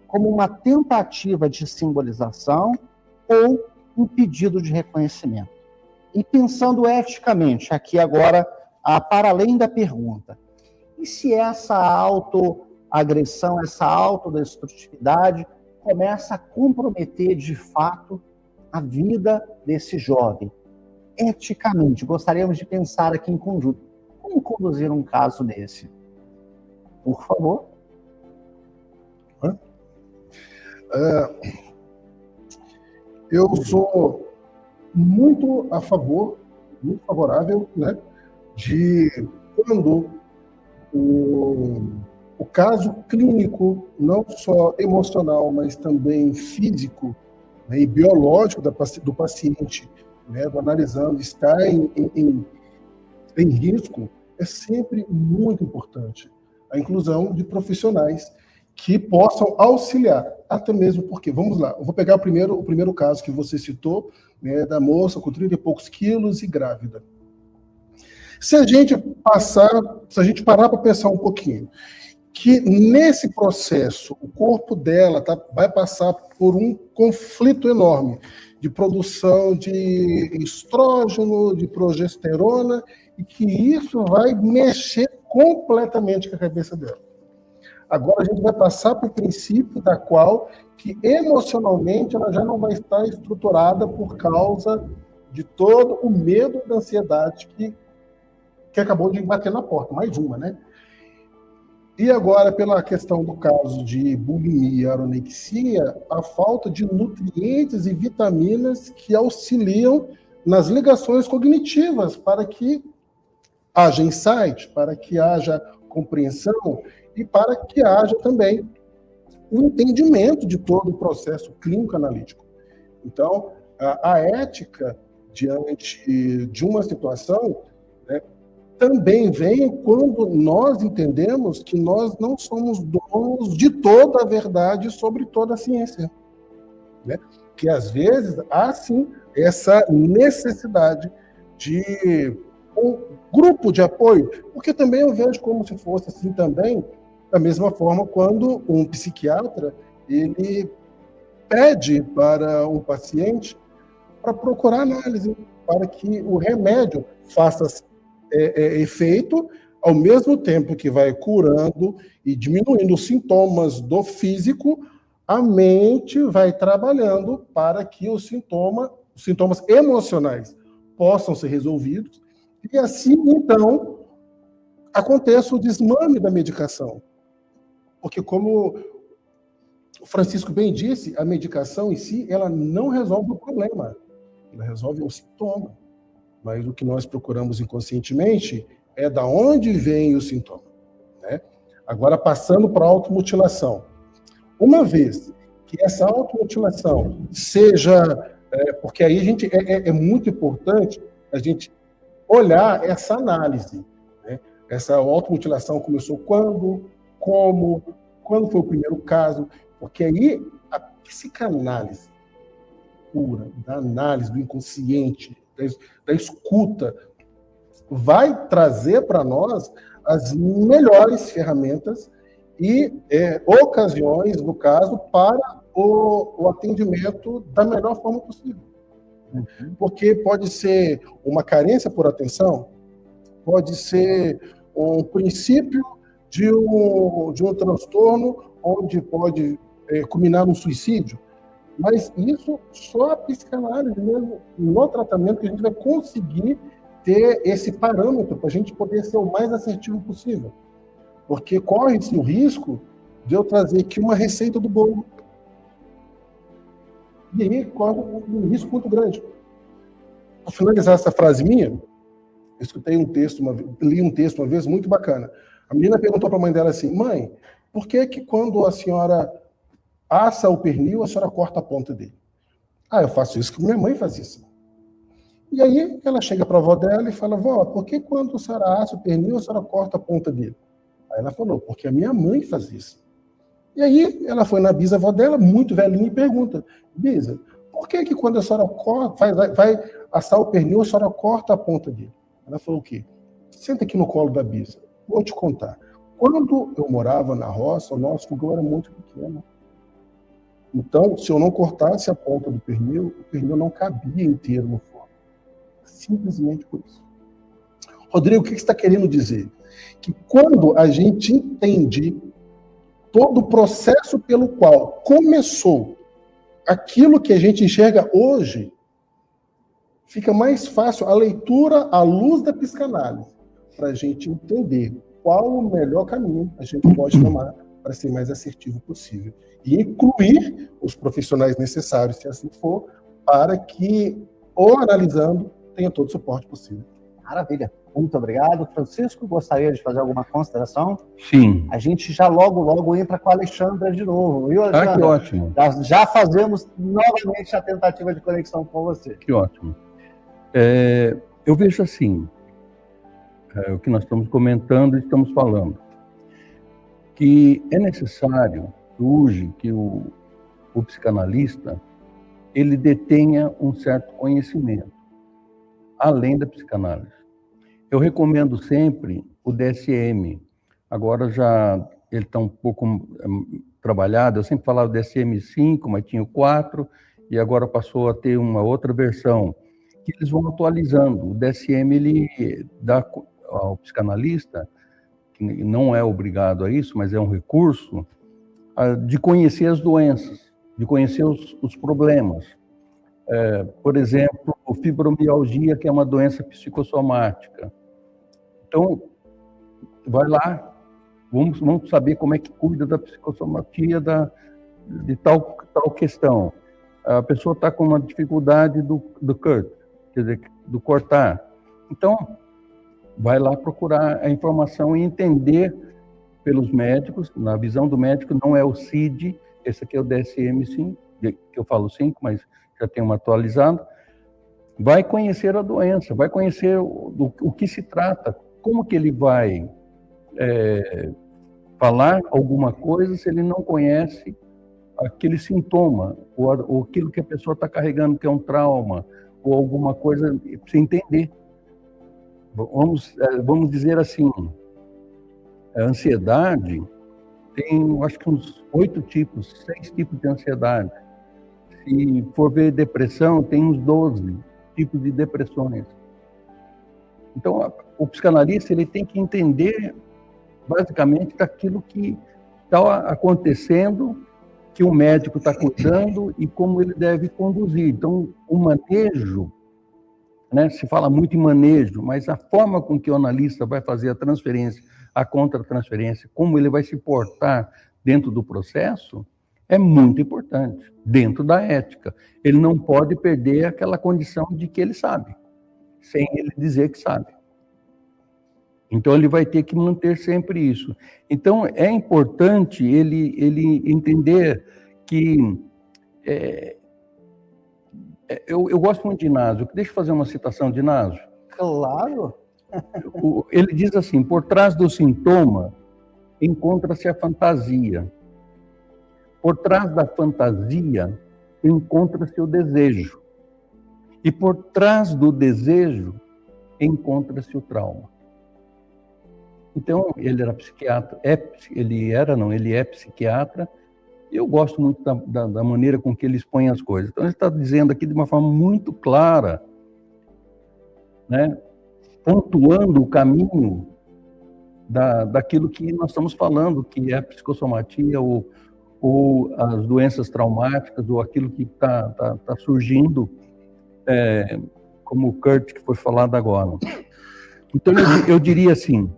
como uma tentativa de simbolização ou um pedido de reconhecimento? E pensando eticamente, aqui agora, para além da pergunta, e se essa autoagressão, essa autodestrutividade começa a comprometer, de fato, a vida desse jovem? Eticamente, gostaríamos de pensar aqui em conjunto. Como conduzir um caso desse? Por favor. Eu sou muito a favor, muito favorável, né, de quando o caso clínico, não só emocional, mas também físico, né, e biológico do paciente, né, do analisando, está em risco, é sempre muito importante a inclusão de profissionais que possam auxiliar, até mesmo porque, vamos lá, eu vou pegar o primeiro caso que você citou, né, da moça com 30 e poucos quilos e grávida. Se a gente parar para pensar um pouquinho, que nesse processo o corpo dela vai passar por um conflito enorme de produção de estrógeno, de progesterona, e que isso vai mexer completamente com a cabeça dela. Agora a gente vai passar para o princípio da qual que emocionalmente ela já não vai estar estruturada por causa de todo o medo da ansiedade que acabou de bater na porta, mais uma, né? E agora, pela questão do caso de bulimia e anorexia, a falta de nutrientes e vitaminas que auxiliam nas ligações cognitivas para que haja insight, para que haja compreensão e para que haja também o entendimento de todo o processo clínico analítico. Então, a ética diante de uma situação, né, também vem quando nós entendemos que nós não somos donos de toda a verdade sobre toda a ciência, né? Que às vezes há sim essa necessidade de um grupo de apoio, porque também eu vejo como se fosse assim também, da mesma forma quando um psiquiatra ele pede para um paciente para procurar análise, para que o remédio faça efeito, ao mesmo tempo que vai curando e diminuindo os sintomas do físico, a mente vai trabalhando para que os sintomas emocionais possam ser resolvidos, e assim, então, aconteça o desmame da medicação. Porque, como o Francisco bem disse, a medicação em si, ela não resolve o problema, ela resolve o sintoma. Mas o que nós procuramos inconscientemente é da onde vem o sintoma, né? Agora, passando para a automutilação. Uma vez que essa automutilação seja... porque aí a gente é muito importante a gente olhar essa análise, né? Essa automutilação começou quando, como, quando foi o primeiro caso, porque aí a psicanálise pura, da análise do inconsciente, da escuta, vai trazer para nós as melhores ferramentas e ocasiões, no caso, para o atendimento da melhor forma possível. Porque pode ser uma carência por atenção, pode ser um princípio de um transtorno onde pode culminar no suicídio. Mas isso só a psicanálise mesmo, no tratamento, que a gente vai conseguir ter esse parâmetro para a gente poder ser o mais assertivo possível. Porque corre-se o risco de eu trazer aqui uma receita do bolo. E aí corre um risco muito grande. Para finalizar essa frase minha, eu escutei li um texto uma vez muito bacana. A menina perguntou para a mãe dela assim: mãe, por que quando a senhora assa o pernil, a senhora corta a ponta dele? Ah, eu faço isso porque minha mãe faz isso. E aí ela chega para a avó dela e fala: vó, por que quando a senhora assa o pernil, a senhora corta a ponta dele? Aí ela falou: porque a minha mãe faz isso. E aí ela foi na bisavó dela, muito velhinha, e pergunta: Bisa, por que quando a senhora vai assar o pernil, a senhora corta a ponta dele? Ela falou: o quê? Senta aqui no colo da Bisa, vou te contar. Quando eu morava na roça, o nosso fogão era muito pequeno. Então, se eu não cortasse a ponta do pernil, o pernil não cabia inteiro no forno. Simplesmente por isso. Rodrigo, o que você está querendo dizer? Que quando a gente entende todo o processo pelo qual começou aquilo que a gente enxerga hoje, fica mais fácil a leitura à luz da psicanálise, para a gente entender qual o melhor caminho a gente pode tomar para ser mais assertivo possível. E incluir os profissionais necessários, se assim for, para que, ou analisando, tenha todo o suporte possível. Maravilha. Muito obrigado. Francisco, gostaria de fazer alguma consideração? Sim. A gente já logo entra com a Alexandra de novo. Viu, Alexandra? Que ótimo. Já fazemos novamente a tentativa de conexão com você. Que ótimo. Eu vejo assim, o que nós estamos comentando e estamos falando, que é necessário, urge, que o psicanalista ele detenha um certo conhecimento, além da psicanálise. Eu recomendo sempre o DSM. Agora já ele está um pouco trabalhado. Eu sempre falava do DSM-5, mas tinha o 4, e agora passou a ter uma outra versão, que eles vão atualizando. O DSM, ele dá ao psicanalista, que não é obrigado a isso, mas é um recurso, de conhecer as doenças, de conhecer os problemas. Por exemplo, fibromialgia, que é uma doença psicossomática. Então, vai lá, vamos saber como é que cuida da psicossomatia de tal questão. A pessoa está com uma dificuldade do cut, quer dizer, do cortar. Então, vai lá procurar a informação e entender pelos médicos, na visão do médico, não é o CID, esse aqui é o DSM-5, que eu falo 5, mas já tem uma atualizada. Vai conhecer a doença, vai conhecer o que se trata, como que ele vai falar alguma coisa se ele não conhece aquele sintoma, ou aquilo que a pessoa está carregando, que é um trauma, ou alguma coisa, para você entender. Vamos dizer assim, a ansiedade tem, acho que uns 8 tipos, 6 tipos de ansiedade. Se for ver depressão, tem uns 12 tipos de depressões. Então, o psicanalista, ele tem que entender, basicamente, daquilo que está acontecendo, que o médico está cuidando e como ele deve conduzir. Então, o manejo, né, se fala muito em manejo, mas a forma com que o analista vai fazer a transferência, a contra-transferência, como ele vai se portar dentro do processo, é muito importante, dentro da ética. Ele não pode perder aquela condição de que ele sabe, sem ele dizer que sabe. Então, ele vai ter que manter sempre isso. Então, é importante ele entender que... Eu gosto muito de Inácio. Deixa eu fazer uma citação de Inácio. Claro. Ele diz assim, por trás do sintoma encontra-se a fantasia. Por trás da fantasia encontra-se o desejo. E por trás do desejo encontra-se o trauma. Então, ele era psiquiatra, ele é psiquiatra, e eu gosto muito da maneira com que ele expõe as coisas. Então, ele está dizendo aqui de uma forma muito clara, né, pontuando o caminho daquilo que nós estamos falando, que é a psicossomatia, ou as doenças traumáticas, ou aquilo que está surgindo, como o Kurt, que foi falado agora. Então, eu diria assim,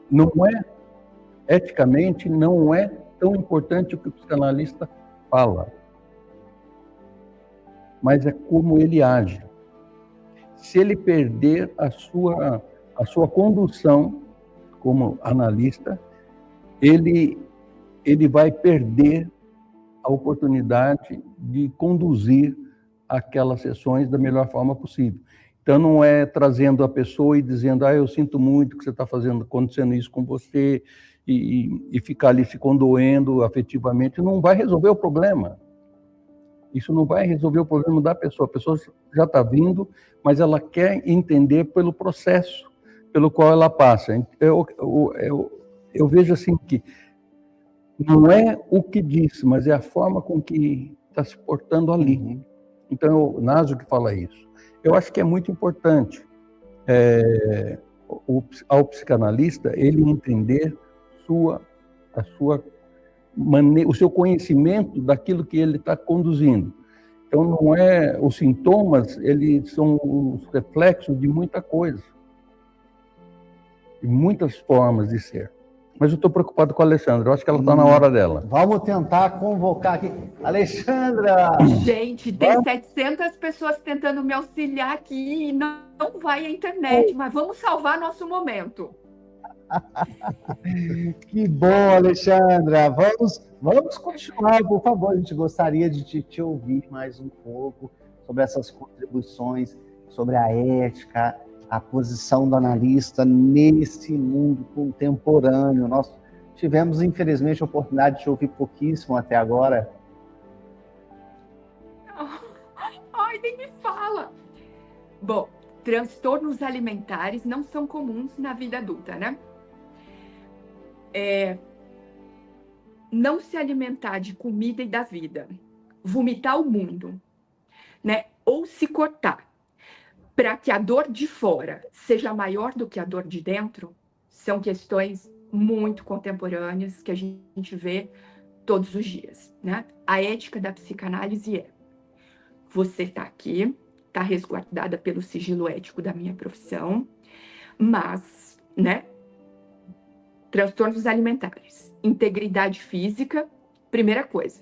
não é, eticamente, não é tão importante o que o psicanalista fala, mas é como ele age. Se ele perder a sua condução como analista, ele vai perder a oportunidade de conduzir aquelas sessões da melhor forma possível. Então, não é trazendo a pessoa e dizendo, eu sinto muito que você está acontecendo isso com você, e ficar ali se condoendo afetivamente, não vai resolver o problema. Isso não vai resolver o problema da pessoa. A pessoa já está vindo, mas ela quer entender pelo processo pelo qual ela passa. Eu vejo assim que não é o que diz, mas é a forma com que está se portando ali. Então, o Naso que fala isso. Eu acho que é muito importante ao psicanalista ele entender o seu conhecimento daquilo que ele está conduzindo. Então, não é os sintomas, eles são os reflexos de muita coisa, de muitas formas de ser. Mas eu estou preocupado com a Alexandra, eu acho que ela está na hora dela. Vamos tentar convocar aqui. Alexandra! Gente, tem 700 pessoas tentando me auxiliar aqui e não vai a internet, mas vamos salvar nosso momento. Que bom, Alexandra. Vamos continuar, por favor. A gente gostaria de te ouvir mais um pouco sobre essas contribuições, sobre a ética, a posição do analista nesse mundo contemporâneo. Nós tivemos, infelizmente, a oportunidade de ouvir pouquíssimo até agora. Ai, nem me fala. Bom, transtornos alimentares não são comuns na vida adulta, né? não se alimentar de comida e da vida, vomitar o mundo, né? Ou se cortar, para que a dor de fora seja maior do que a dor de dentro, são questões muito contemporâneas que a gente vê todos os dias, né? A ética da psicanálise é: você está aqui, está resguardada pelo sigilo ético da minha profissão, mas, né? Transtornos alimentares, integridade física, primeira coisa,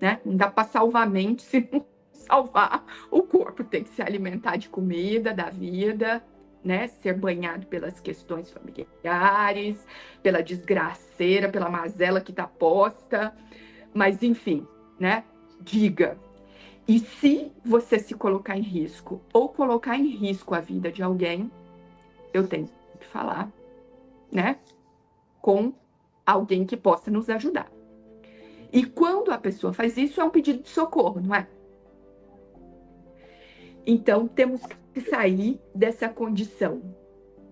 né? Não dá para salvar a mente se não salvar o corpo. Tem que se alimentar de comida, da vida, né? Ser banhado pelas questões familiares, pela desgraceira, pela mazela que tá posta, mas enfim, né? Diga. E se você se colocar em risco ou colocar em risco a vida de alguém, eu tenho que falar, né? Com alguém que possa nos ajudar. E quando a pessoa faz isso, é um pedido de socorro, não é? Então, temos que sair dessa condição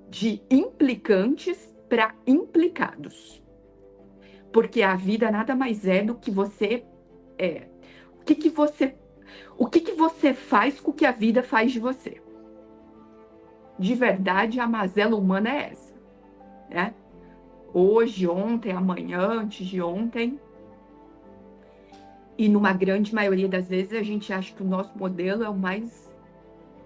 de implicantes para implicados. Porque a vida nada mais é do que você é. O que você faz com o que a vida faz de você? De verdade, a mazela humana é essa, né? Hoje, ontem, amanhã, antes de ontem. E numa grande maioria das vezes a gente acha que o nosso modelo é o mais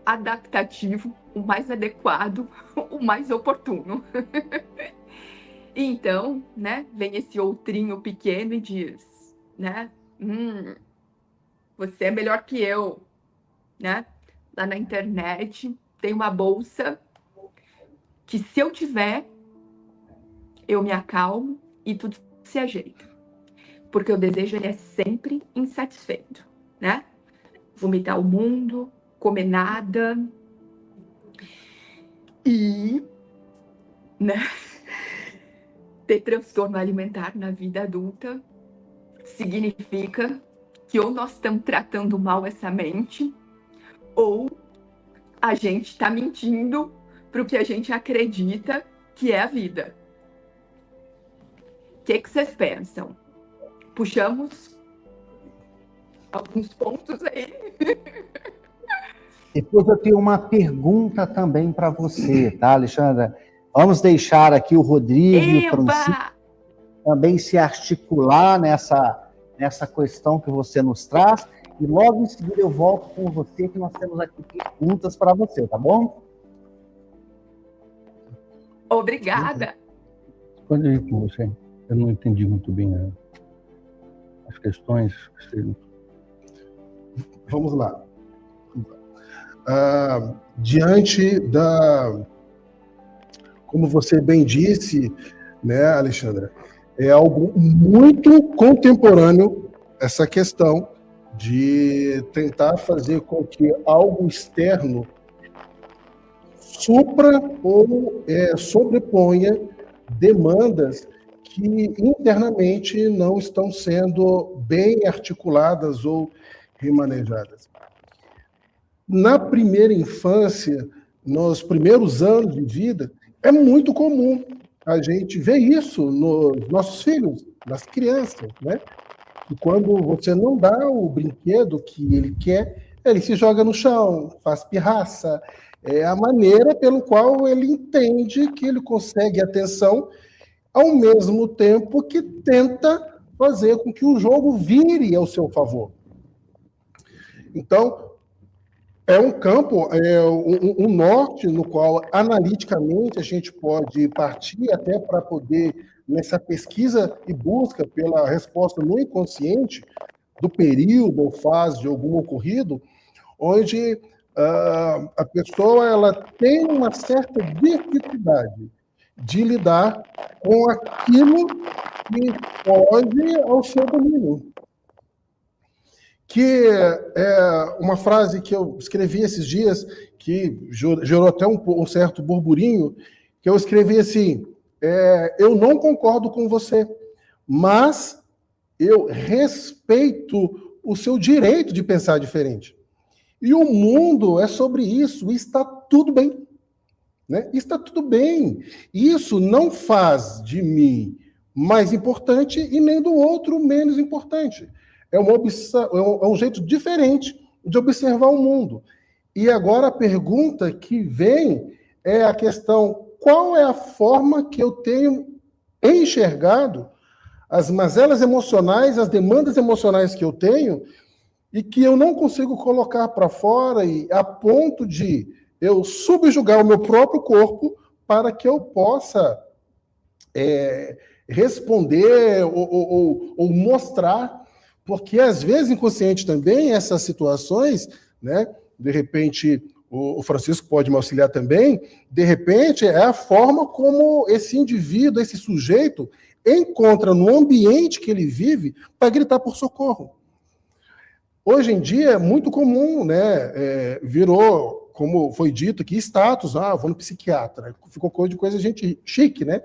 adaptativo, o mais adequado, o mais oportuno. Então, né, vem esse outrinho pequeno e diz, né, você é melhor que eu, né? Lá na internet tem uma bolsa que se eu tiver, eu me acalmo e tudo se ajeita. Porque o desejo, ele é sempre insatisfeito, né? Vomitar o mundo, comer nada. E, né? Ter transtorno alimentar na vida adulta significa que ou nós estamos tratando mal essa mente, ou a gente está mentindo para o que a gente acredita que é a vida. O que vocês pensam? Puxamos alguns pontos aí. Depois eu tenho uma pergunta também para você, tá, Alexandra? Vamos deixar aqui o Rodrigo e o Francisco também se articular nessa questão que você nos traz. E logo em seguida eu volto com você, que nós temos aqui perguntas para você, tá bom? Obrigada. Quando eu com você, eu não entendi muito bem as questões. Vamos lá. Diante da... Como você bem disse, né, Alexandra, é algo muito contemporâneo essa questão de tentar fazer com que algo externo supra ou sobreponha demandas que internamente não estão sendo bem articuladas ou remanejadas. Na primeira infância, nos primeiros anos de vida, é muito comum a gente ver isso nos nossos filhos, nas crianças, né? E quando você não dá o brinquedo que ele quer, ele se joga no chão, faz pirraça. É a maneira pelo qual ele entende que ele consegue atenção, ao mesmo tempo que tenta fazer com que o jogo vire ao seu favor. Então, é um campo, um norte no qual, analiticamente, a gente pode partir até para poder, nessa pesquisa e busca pela resposta no inconsciente do período ou fase de algum ocorrido, onde a pessoa ela tem uma certa dificuldade de lidar com aquilo que foge ao seu domínio. Que é uma frase que eu escrevi esses dias, que gerou até um certo burburinho, que eu escrevi assim, eu não concordo com você, mas eu respeito o seu direito de pensar diferente. E o mundo é sobre isso, e está tudo bem. Né? Está tudo bem. Isso não faz de mim mais importante e nem do outro menos importante. É um jeito diferente de observar o mundo. E agora a pergunta que vem é a questão: qual é a forma que eu tenho enxergado as mazelas emocionais, as demandas emocionais que eu tenho e que eu não consigo colocar para fora, e a ponto de eu subjugar o meu próprio corpo para que eu possa responder ou mostrar, porque às vezes inconsciente também essas situações, né? De repente o Francisco pode me auxiliar também, de repente é a forma como esse indivíduo, esse sujeito encontra no ambiente que ele vive para gritar por socorro. Hoje em dia é muito comum, né? Virou, como foi dito aqui, status, vou no psiquiatra. Ficou coisa de gente chique, né?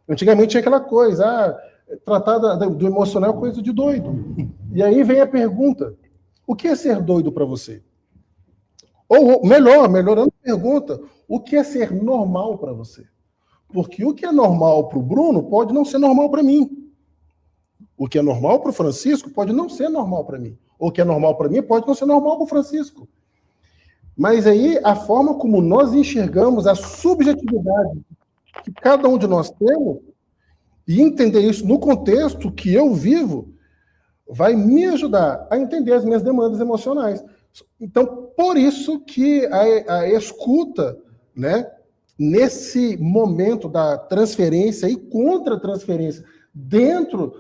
Antigamente tinha aquela coisa, tratar do emocional é coisa de doido. E aí vem a pergunta: o que é ser doido para você? Ou melhorando a pergunta, o que é ser normal para você? Porque o que é normal para o Bruno pode não ser normal para mim. O que é normal para o Francisco pode não ser normal para mim. O que é normal para mim pode não ser normal para o Francisco. Mas aí a forma como nós enxergamos a subjetividade que cada um de nós temos e entender isso no contexto que eu vivo vai me ajudar a entender as minhas demandas emocionais. Então, por isso que a escuta, né, nesse momento da transferência e contra-transferência dentro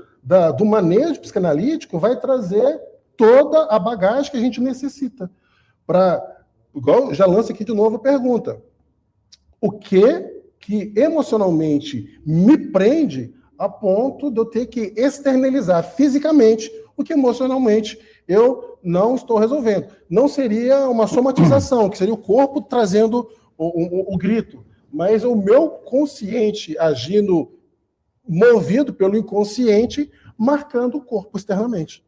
do manejo psicanalítico vai trazer toda a bagagem que a gente necessita. Igual já lança aqui de novo a pergunta: o que emocionalmente me prende a ponto de eu ter que externalizar fisicamente o que emocionalmente eu não estou resolvendo? Não seria uma somatização, que seria o corpo trazendo o grito, mas o meu consciente agindo, movido pelo inconsciente, marcando o corpo externamente.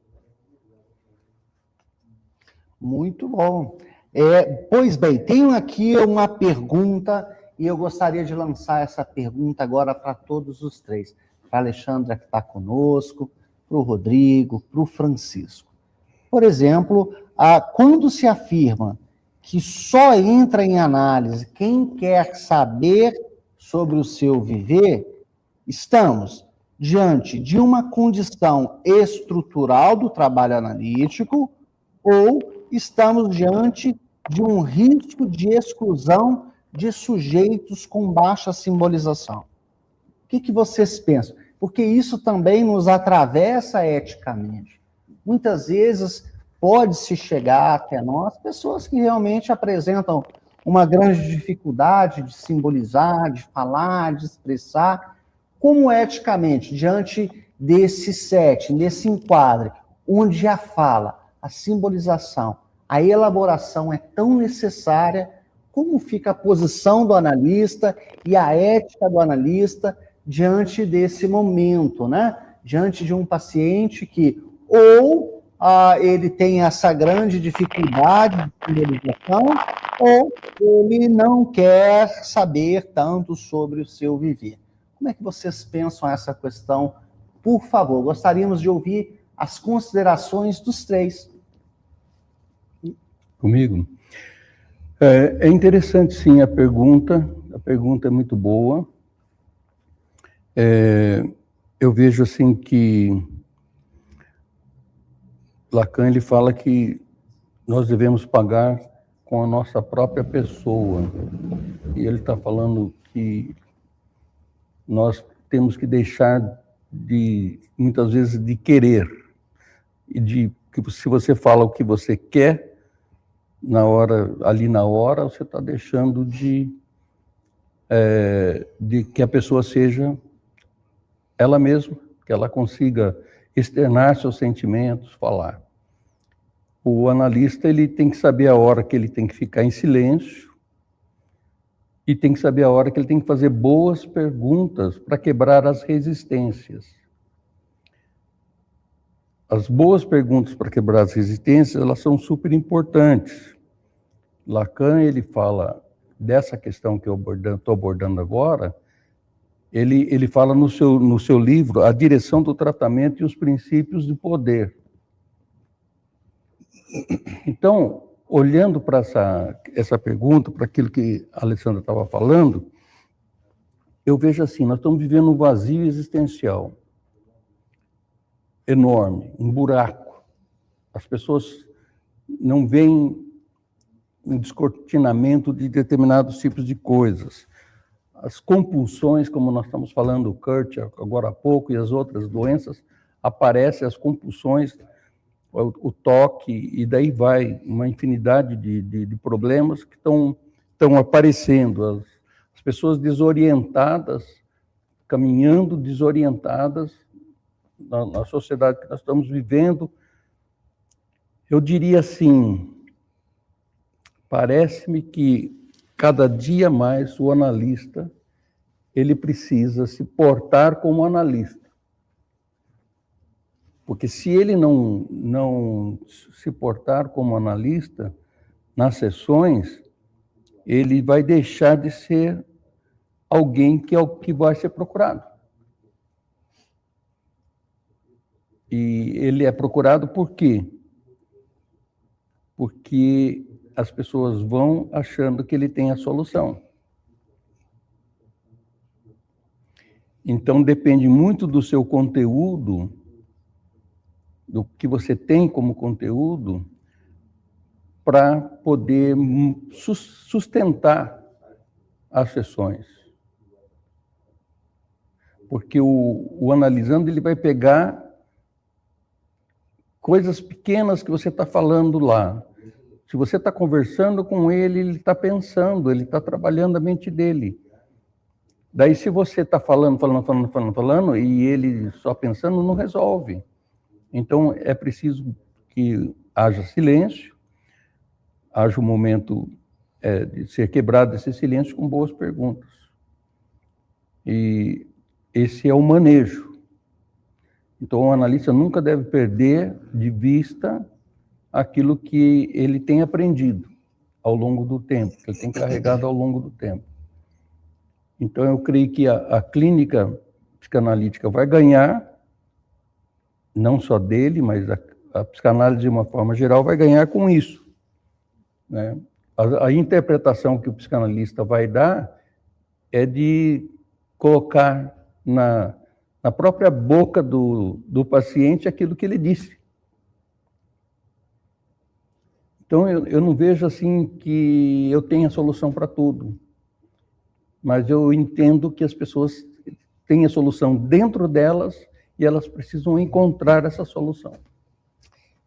Muito bom. Pois bem, tenho aqui uma pergunta e eu gostaria de lançar essa pergunta agora para todos os três. Para a Alexandra, que está conosco, para o Rodrigo, para o Francisco. Por exemplo, quando se afirma que só entra em análise quem quer saber sobre o seu viver, estamos diante de uma condição estrutural do trabalho analítico ou estamos diante de um risco de exclusão de sujeitos com baixa simbolização? O que vocês pensam? Porque isso também nos atravessa eticamente. Muitas vezes pode-se chegar até nós pessoas que realmente apresentam uma grande dificuldade de simbolizar, de falar, de expressar. Como eticamente, diante desse set, nesse enquadre, onde a fala, a simbolização, a elaboração é tão necessária, como fica a posição do analista e a ética do analista diante desse momento, né? Diante de um paciente que ou ele tem essa grande dificuldade de simbolização, ou ele não quer saber tanto sobre o seu viver. Como é que vocês pensam essa questão? Por favor, gostaríamos de ouvir as considerações dos três. Comigo? É interessante, sim, a pergunta é muito boa. Eu vejo assim que Lacan ele fala que nós devemos pagar com a nossa própria pessoa. E ele está falando que nós temos que deixar muitas vezes, de querer. E que se você fala o que você quer, ali na hora, você está deixando de que a pessoa seja ela mesma, que ela consiga externar seus sentimentos, falar. O analista ele tem que saber a hora que ele tem que ficar em silêncio e tem que saber a hora que ele tem que fazer boas perguntas para quebrar as resistências. As boas perguntas para quebrar as resistências, elas são super importantes. Lacan ele fala dessa questão que eu estou abordando agora, Ele fala no seu livro a direção do tratamento e os princípios de poder. Então, olhando para essa pergunta, para aquilo que a Alessandra estava falando, eu vejo assim, nós estamos vivendo um vazio existencial enorme, um buraco. As pessoas não veem um descortinamento de determinados tipos de coisas. As compulsões, como nós estamos falando, o Kurt agora há pouco, e as outras doenças, aparecem as compulsões, o toque, e daí vai uma infinidade de problemas que estão aparecendo. As pessoas desorientadas, caminhando desorientadas na sociedade que nós estamos vivendo. Eu diria assim, parece-me que cada dia mais o analista, ele precisa se portar como analista. Porque se ele não se portar como analista nas sessões, ele vai deixar de ser alguém que vai ser procurado. E ele é procurado por quê? Porque as pessoas vão achando que ele tem a solução. Então, depende muito do seu conteúdo, do que você tem como conteúdo, para poder sustentar as sessões. Porque o analisando, ele vai pegar coisas pequenas que você está falando lá. Se você está conversando com ele está pensando, ele está trabalhando a mente dele. Daí, se você está falando, e ele só pensando, não resolve. Então, é preciso que haja silêncio, haja um momento de ser quebrado esse silêncio com boas perguntas. E esse é o manejo. Então, o analista nunca deve perder de vista aquilo que ele tem aprendido ao longo do tempo, que ele tem carregado ao longo do tempo. Então, eu creio que a clínica psicanalítica vai ganhar, não só dele, mas a psicanálise, de uma forma geral, vai ganhar com isso, né? A interpretação que o psicanalista vai dar é de colocar na própria boca do paciente aquilo que ele disse. Então, eu não vejo assim que eu tenha solução para tudo, mas eu entendo que as pessoas têm a solução dentro delas e elas precisam encontrar essa solução.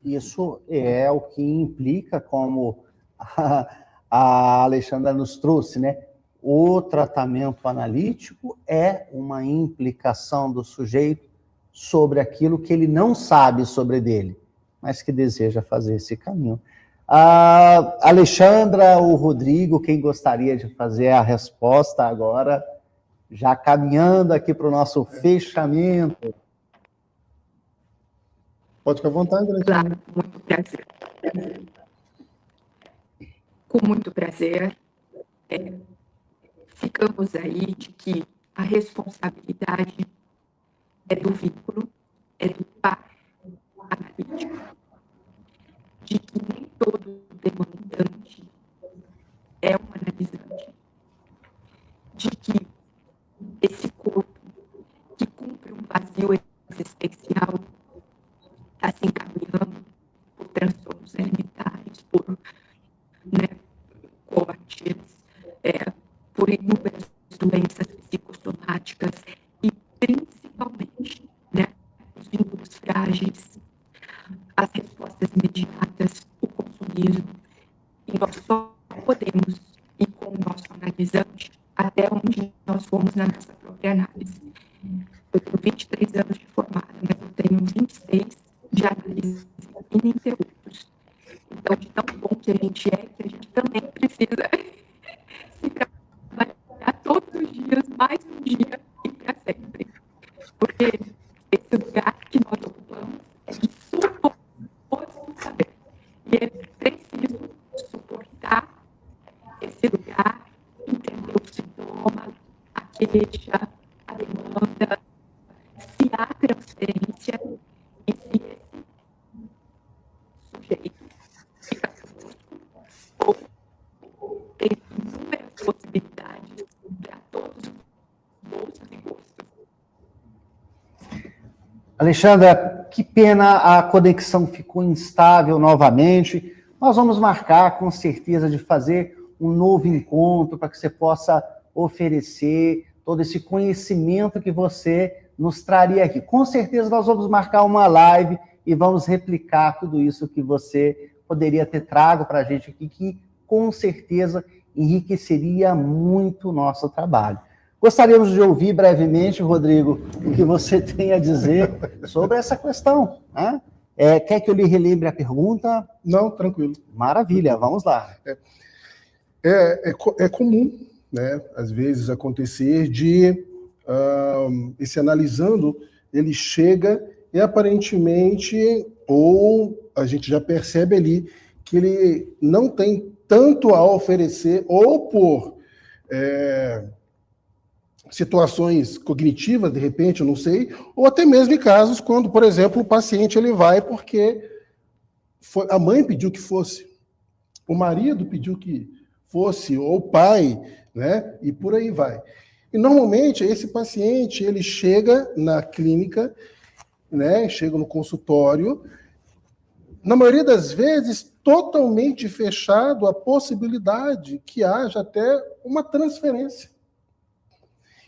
Isso é o que implica, como a Alexandra nos trouxe, né? O tratamento analítico é uma implicação do sujeito sobre aquilo que ele não sabe sobre dele, mas que deseja fazer esse caminho. A Alexandra ou o Rodrigo, quem gostaria de fazer a resposta agora, já caminhando aqui para o nosso fechamento. Pode ficar à vontade, Alexandra. Claro, muito prazer. Com muito prazer. Ficamos aí de que a responsabilidade é do vínculo, é do par analítico, de que nem todo demandante é um analisante, de que esse corpo que cumpre um vazio existencial está se encaminhando por transtornos alimentares, por cortes, por inúmeras doenças psicossomáticas e, principalmente, os vínculos frágeis, as respostas imediatas, o consumismo. E nós só podemos ir com o nosso analisante até onde nós fomos na nossa própria análise. Eu tenho 23 anos de formada, mas eu tenho 26 de análise ininterruptos. Então, de tão bom que a gente também precisa se trabalhar todos os dias, mais um dia e para sempre. Porque esse lugar que nós ocupamos é de suposto saber. E é preciso suportar esse lugar, entender o sintoma, a queixa, a habilidades para todos os bolsos e gostos. Alexandra, que pena, a conexão ficou instável novamente. Nós vamos marcar, com certeza, de fazer um novo encontro para que você possa oferecer todo esse conhecimento que você nos traria aqui. Com certeza, nós vamos marcar uma live e vamos replicar tudo isso que você poderia ter trago para a gente aqui, que com certeza enriqueceria muito o nosso trabalho. Gostaríamos de ouvir brevemente, Rodrigo, o que você tem a dizer sobre essa questão, né? Quer que eu lhe relembre a pergunta? Não, tranquilo. Maravilha, vamos lá. É comum, né, às vezes acontecer de esse analisando, ele chega e aparentemente, ou a gente já percebe ali que ele não tem tanto a oferecer, ou por situações cognitivas, de repente, eu não sei, ou até mesmo em casos quando, por exemplo, o paciente ele vai porque a mãe pediu que fosse, o marido pediu que fosse, ou o pai, né? E por aí vai. E normalmente esse paciente ele chega na clínica, né? Chega no consultório, na maioria das vezes totalmente fechado a possibilidade que haja até uma transferência.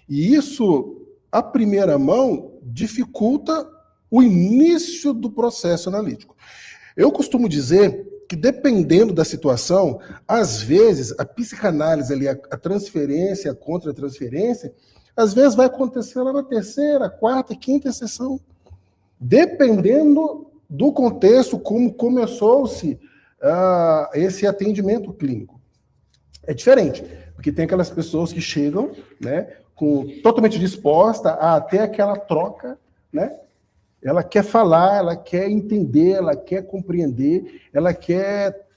E isso, à primeira mão, dificulta o início do processo analítico. Eu costumo dizer que, dependendo da situação, às vezes, a psicanálise, ali, a transferência, a contra-transferência, às vezes vai acontecer lá na terceira, quarta, quinta sessão. Dependendo do contexto, como começou-se esse atendimento clínico. É diferente, porque tem aquelas pessoas que chegam, né, totalmente disposta a ter aquela troca, né? Ela quer falar, ela quer entender, ela quer compreender, ela quer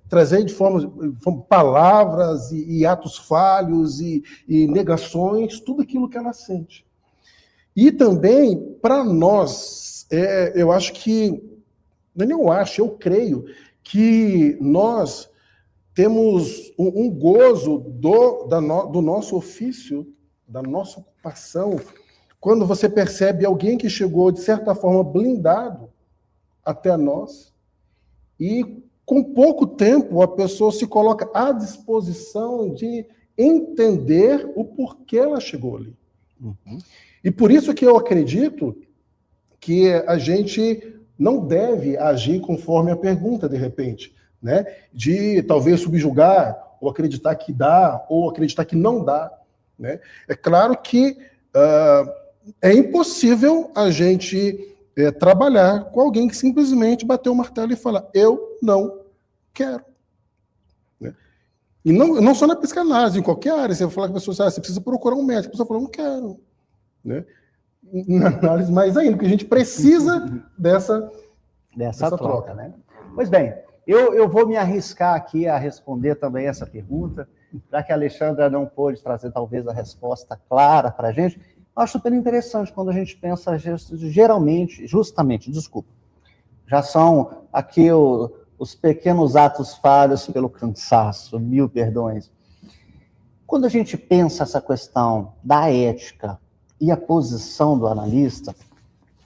trazer de forma palavras e atos falhos e negações, tudo aquilo que ela sente. E também, para nós, eu acho que, não eu acho, eu creio que nós temos um gozo do nosso ofício, da nossa ocupação, quando você percebe alguém que chegou, de certa forma, blindado até nós, e com pouco tempo a pessoa se coloca à disposição de entender o porquê ela chegou ali. Uhum. E por isso que eu acredito que a gente não deve agir conforme a pergunta, de repente, né? De talvez subjugar, ou acreditar que dá, ou acreditar que não dá, né? É claro que é impossível a gente trabalhar com alguém que simplesmente bateu o martelo e fala, eu não quero. Né? E não só na psicanálise, em qualquer área, você vai falar com a pessoa, você precisa procurar um médico, a pessoa fala, não quero. Né? Na análise mais ainda, porque a gente precisa dessa troca, né? Pois bem, eu vou me arriscar aqui a responder também essa pergunta, já que a Alexandra não pôde trazer talvez a resposta clara para a gente. Eu acho super interessante quando a gente pensa justamente, já são aqui os pequenos atos falhos pelo cansaço, 1000 perdões. Quando a gente pensa essa questão da ética e a posição do analista,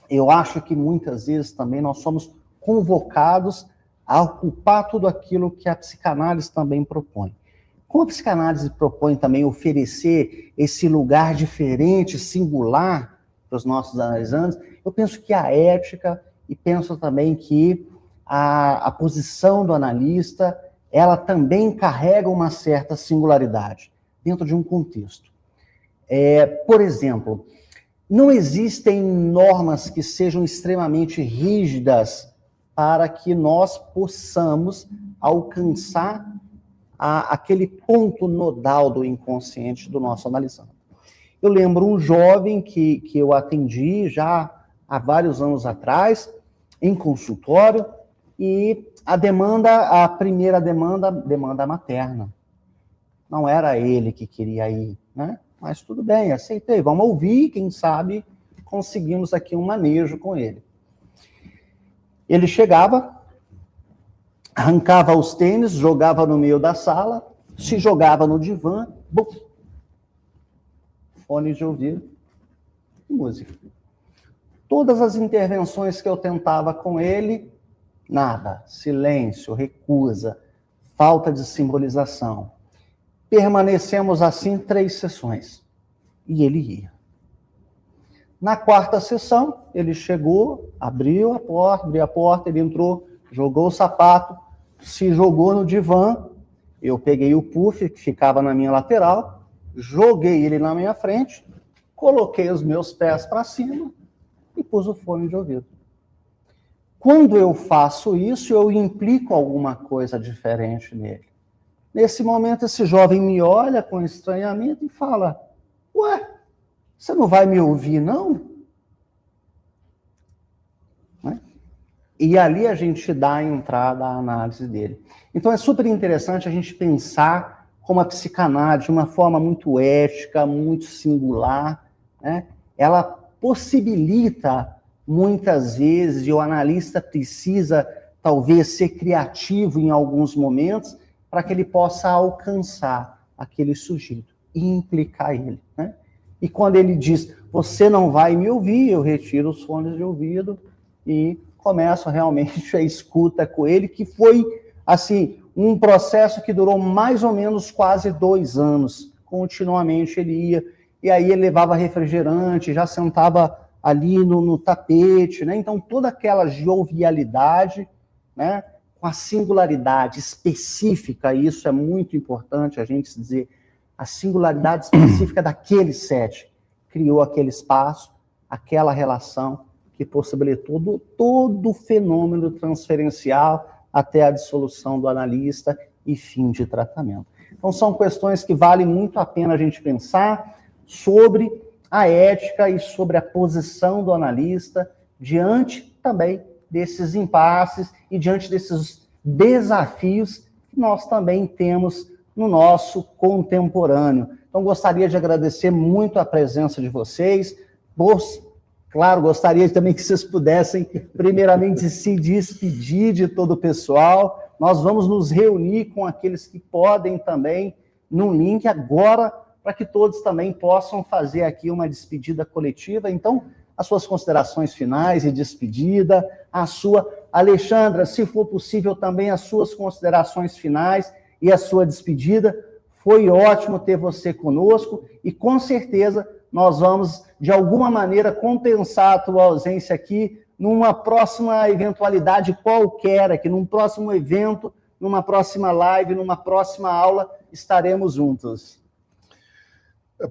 eu acho que muitas vezes também nós somos convocados a ocupar tudo aquilo que a psicanálise também propõe. Como a psicanálise propõe também oferecer esse lugar diferente, singular para os nossos analisantes, eu penso que a ética, e penso também que a posição do analista, ela também carrega uma certa singularidade dentro de um contexto. Por exemplo, não existem normas que sejam extremamente rígidas para que nós possamos alcançar aquele ponto nodal do inconsciente do nosso analisando. Eu lembro um jovem que eu atendi já há vários anos atrás, em consultório, e a primeira demanda materna. Não era ele que queria ir, né? Mas tudo bem, aceitei, vamos ouvir, quem sabe conseguimos aqui um manejo com ele. Ele chegava, arrancava os tênis, jogava no meio da sala, se jogava no divã, bum, fone de ouvido e música. Todas as intervenções que eu tentava com ele, nada, silêncio, recusa, falta de simbolização. Permanecemos assim 3 sessões. E ele ia. Na 4ª sessão, ele chegou, abriu a porta, ele entrou, jogou o sapato, se jogou no divã. Eu peguei o puff que ficava na minha lateral, joguei ele na minha frente, coloquei os meus pés para cima e pus o fone de ouvido. Quando eu faço isso, eu implico alguma coisa diferente nele. Nesse momento, esse jovem me olha com estranhamento e fala: ué, você não vai me ouvir, não? Né? E ali a gente dá a entrada à análise dele. Então é super interessante a gente pensar como a psicanálise, de uma forma muito ética, muito singular, né? Ela possibilita, muitas vezes, e o analista precisa, talvez, ser criativo em alguns momentos, para que ele possa alcançar aquele sujeito e implicar ele, né? E quando ele diz, você não vai me ouvir, eu retiro os fones de ouvido e começo realmente a escuta com ele, que foi, assim, um processo que durou mais ou menos quase 2 anos. Continuamente ele ia, e aí ele levava refrigerante, já sentava ali no tapete, né? Então toda aquela jovialidade, né? Com a singularidade específica, e isso é muito importante a gente dizer, a singularidade específica daquele set criou aquele espaço, aquela relação que possibilitou todo o fenômeno transferencial até a dissolução do analista e fim de tratamento. Então são questões que vale muito a pena a gente pensar sobre a ética e sobre a posição do analista diante também desses impasses e diante desses desafios que nós também temos no nosso contemporâneo. Então, gostaria de agradecer muito a presença de vocês. Claro, gostaria também que vocês pudessem, primeiramente, se despedir de todo o pessoal. Nós vamos nos reunir com aqueles que podem também num link agora, para que todos também possam fazer aqui uma despedida coletiva. Então, as suas considerações finais e despedida, a sua... Alexandra, se for possível, também as suas considerações finais e a sua despedida. Foi ótimo ter você conosco e, com certeza, nós vamos, de alguma maneira, compensar a tua ausência aqui numa próxima eventualidade qualquer, aqui num próximo evento, numa próxima live, numa próxima aula, estaremos juntos.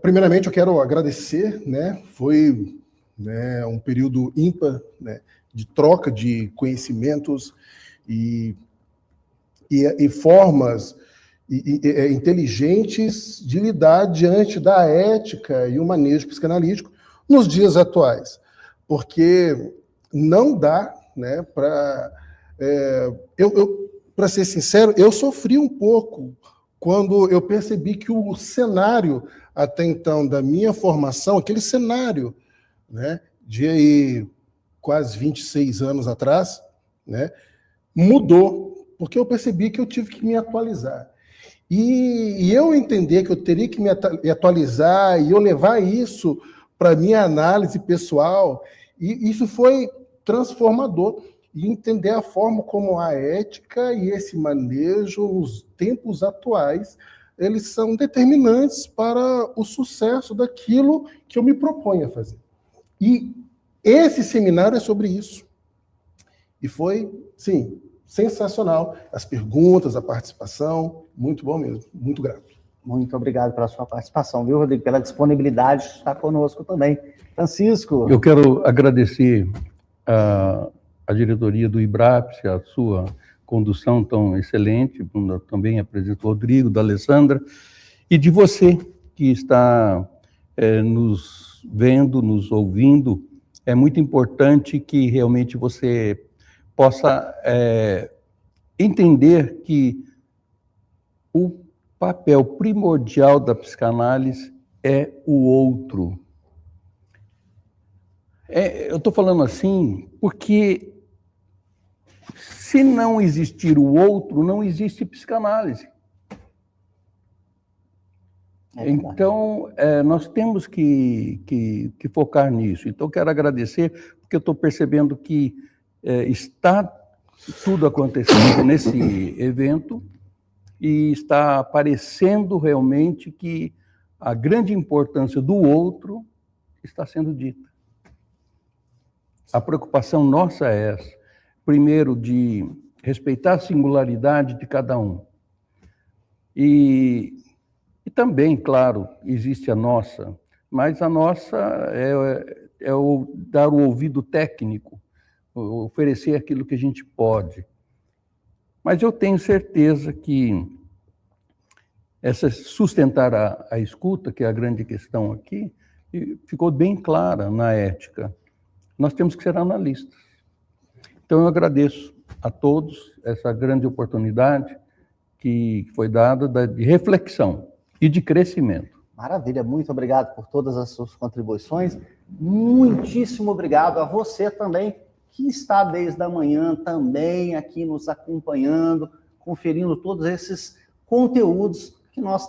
Primeiramente, eu quero agradecer, né? Foi, né, um período ímpar, né, de troca de conhecimentos e formas inteligentes de lidar diante da ética e o manejo psicanalítico nos dias atuais. Porque não dá, né, para... para ser sincero, eu sofri um pouco quando eu percebi que o cenário até então da minha formação, aquele cenário, né, de aí, quase 26 anos atrás, né, mudou, porque eu percebi que eu tive que me atualizar. E eu entender que eu teria que me atualizar e eu levar isso para a minha análise pessoal, e isso foi transformador. E entender a forma como a ética e esse manejo, nos tempos atuais, eles são determinantes para o sucesso daquilo que eu me proponho a fazer. E esse seminário é sobre isso. E foi, sim, sensacional. As perguntas, a participação, muito bom mesmo, muito grato. Muito obrigado pela sua participação, viu, Rodrigo? Pela disponibilidade de estar conosco também. Francisco. Eu quero agradecer a diretoria do IBRAPS, a sua condução tão excelente, também a presidente Rodrigo, da Alessandra, e de você que está nos vendo, nos ouvindo. É muito importante que realmente você possa entender que o papel primordial da psicanálise é o outro. Eu estou falando assim porque se não existir o outro, não existe psicanálise. Então, nós temos que focar nisso. Então, quero agradecer, porque eu estou percebendo que está tudo acontecendo nesse evento e está aparecendo realmente que a grande importância do outro está sendo dita. A preocupação nossa é essa. Primeiro, de respeitar a singularidade de cada um. E também, claro, existe a nossa, mas a nossa é dar o ouvido técnico, oferecer aquilo que a gente pode. Mas eu tenho certeza que sustentar a escuta, que é a grande questão aqui, ficou bem clara na ética. Nós temos que ser analistas. Então, eu agradeço a todos essa grande oportunidade que foi dada de reflexão e de crescimento. Maravilha, muito obrigado por todas as suas contribuições. Muitíssimo obrigado a você também, que está desde a manhã também aqui nos acompanhando, conferindo todos esses conteúdos que nós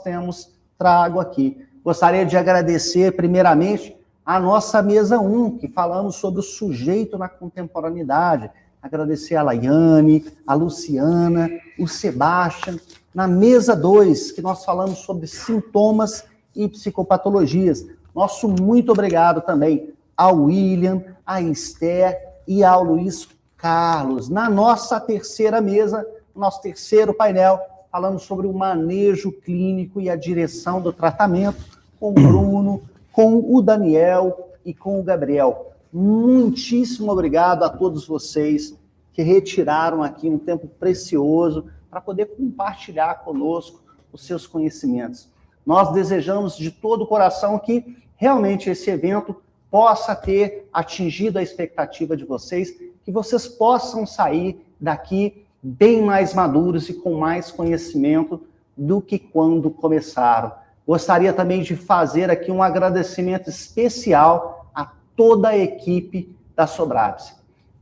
trago aqui. Gostaria de agradecer, primeiramente, a nossa mesa 1, que falamos sobre o sujeito na contemporaneidade. Agradecer a Laiane, a Luciana, o Sebastião. Na mesa 2, que nós falamos sobre sintomas e psicopatologias. Nosso muito obrigado também ao William, a Esther e ao Luiz Carlos. Na nossa terceira mesa, nosso terceiro painel, falamos sobre o manejo clínico e a direção do tratamento com o Bruno, com o Daniel e com o Gabriel. Muitíssimo obrigado a todos vocês que retiraram aqui um tempo precioso para poder compartilhar conosco os seus conhecimentos. Nós desejamos de todo o coração que realmente esse evento possa ter atingido a expectativa de vocês, que vocês possam sair daqui bem mais maduros e com mais conhecimento do que quando começaram. Gostaria também de fazer aqui um agradecimento especial a toda a equipe da Sobrapse.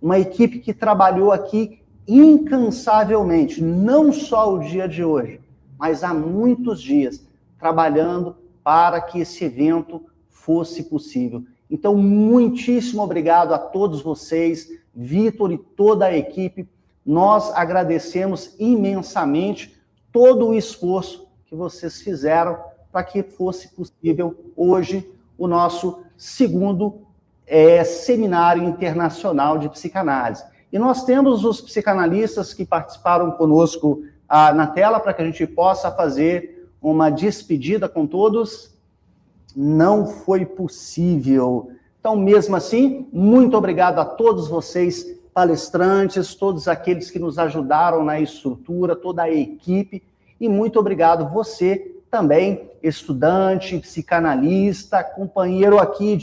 Uma equipe que trabalhou aqui incansavelmente, não só o dia de hoje, mas há muitos dias, trabalhando para que esse evento fosse possível. Então, muitíssimo obrigado a todos vocês, Vitor e toda a equipe. Nós agradecemos imensamente todo o esforço que vocês fizeram para que fosse possível hoje o nosso segundo Seminário Internacional de Psicanálise. E nós temos os psicanalistas que participaram conosco na tela para que a gente possa fazer uma despedida com todos. Não foi possível. Então, mesmo assim, muito obrigado a todos vocês, palestrantes, todos aqueles que nos ajudaram na estrutura, toda a equipe, e muito obrigado você também, estudante, psicanalista, companheiro aqui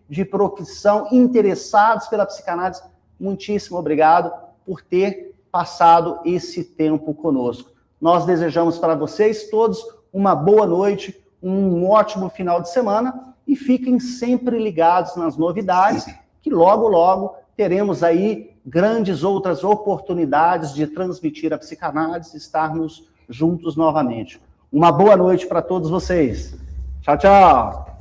de profissão, interessados pela psicanálise. Muitíssimo obrigado por ter passado esse tempo conosco. Nós desejamos para vocês todos uma boa noite, um ótimo final de semana e fiquem sempre ligados nas novidades, que logo, logo teremos aí grandes outras oportunidades de transmitir a psicanálise, estarmos juntos novamente. Uma boa noite para todos vocês. Tchau, tchau.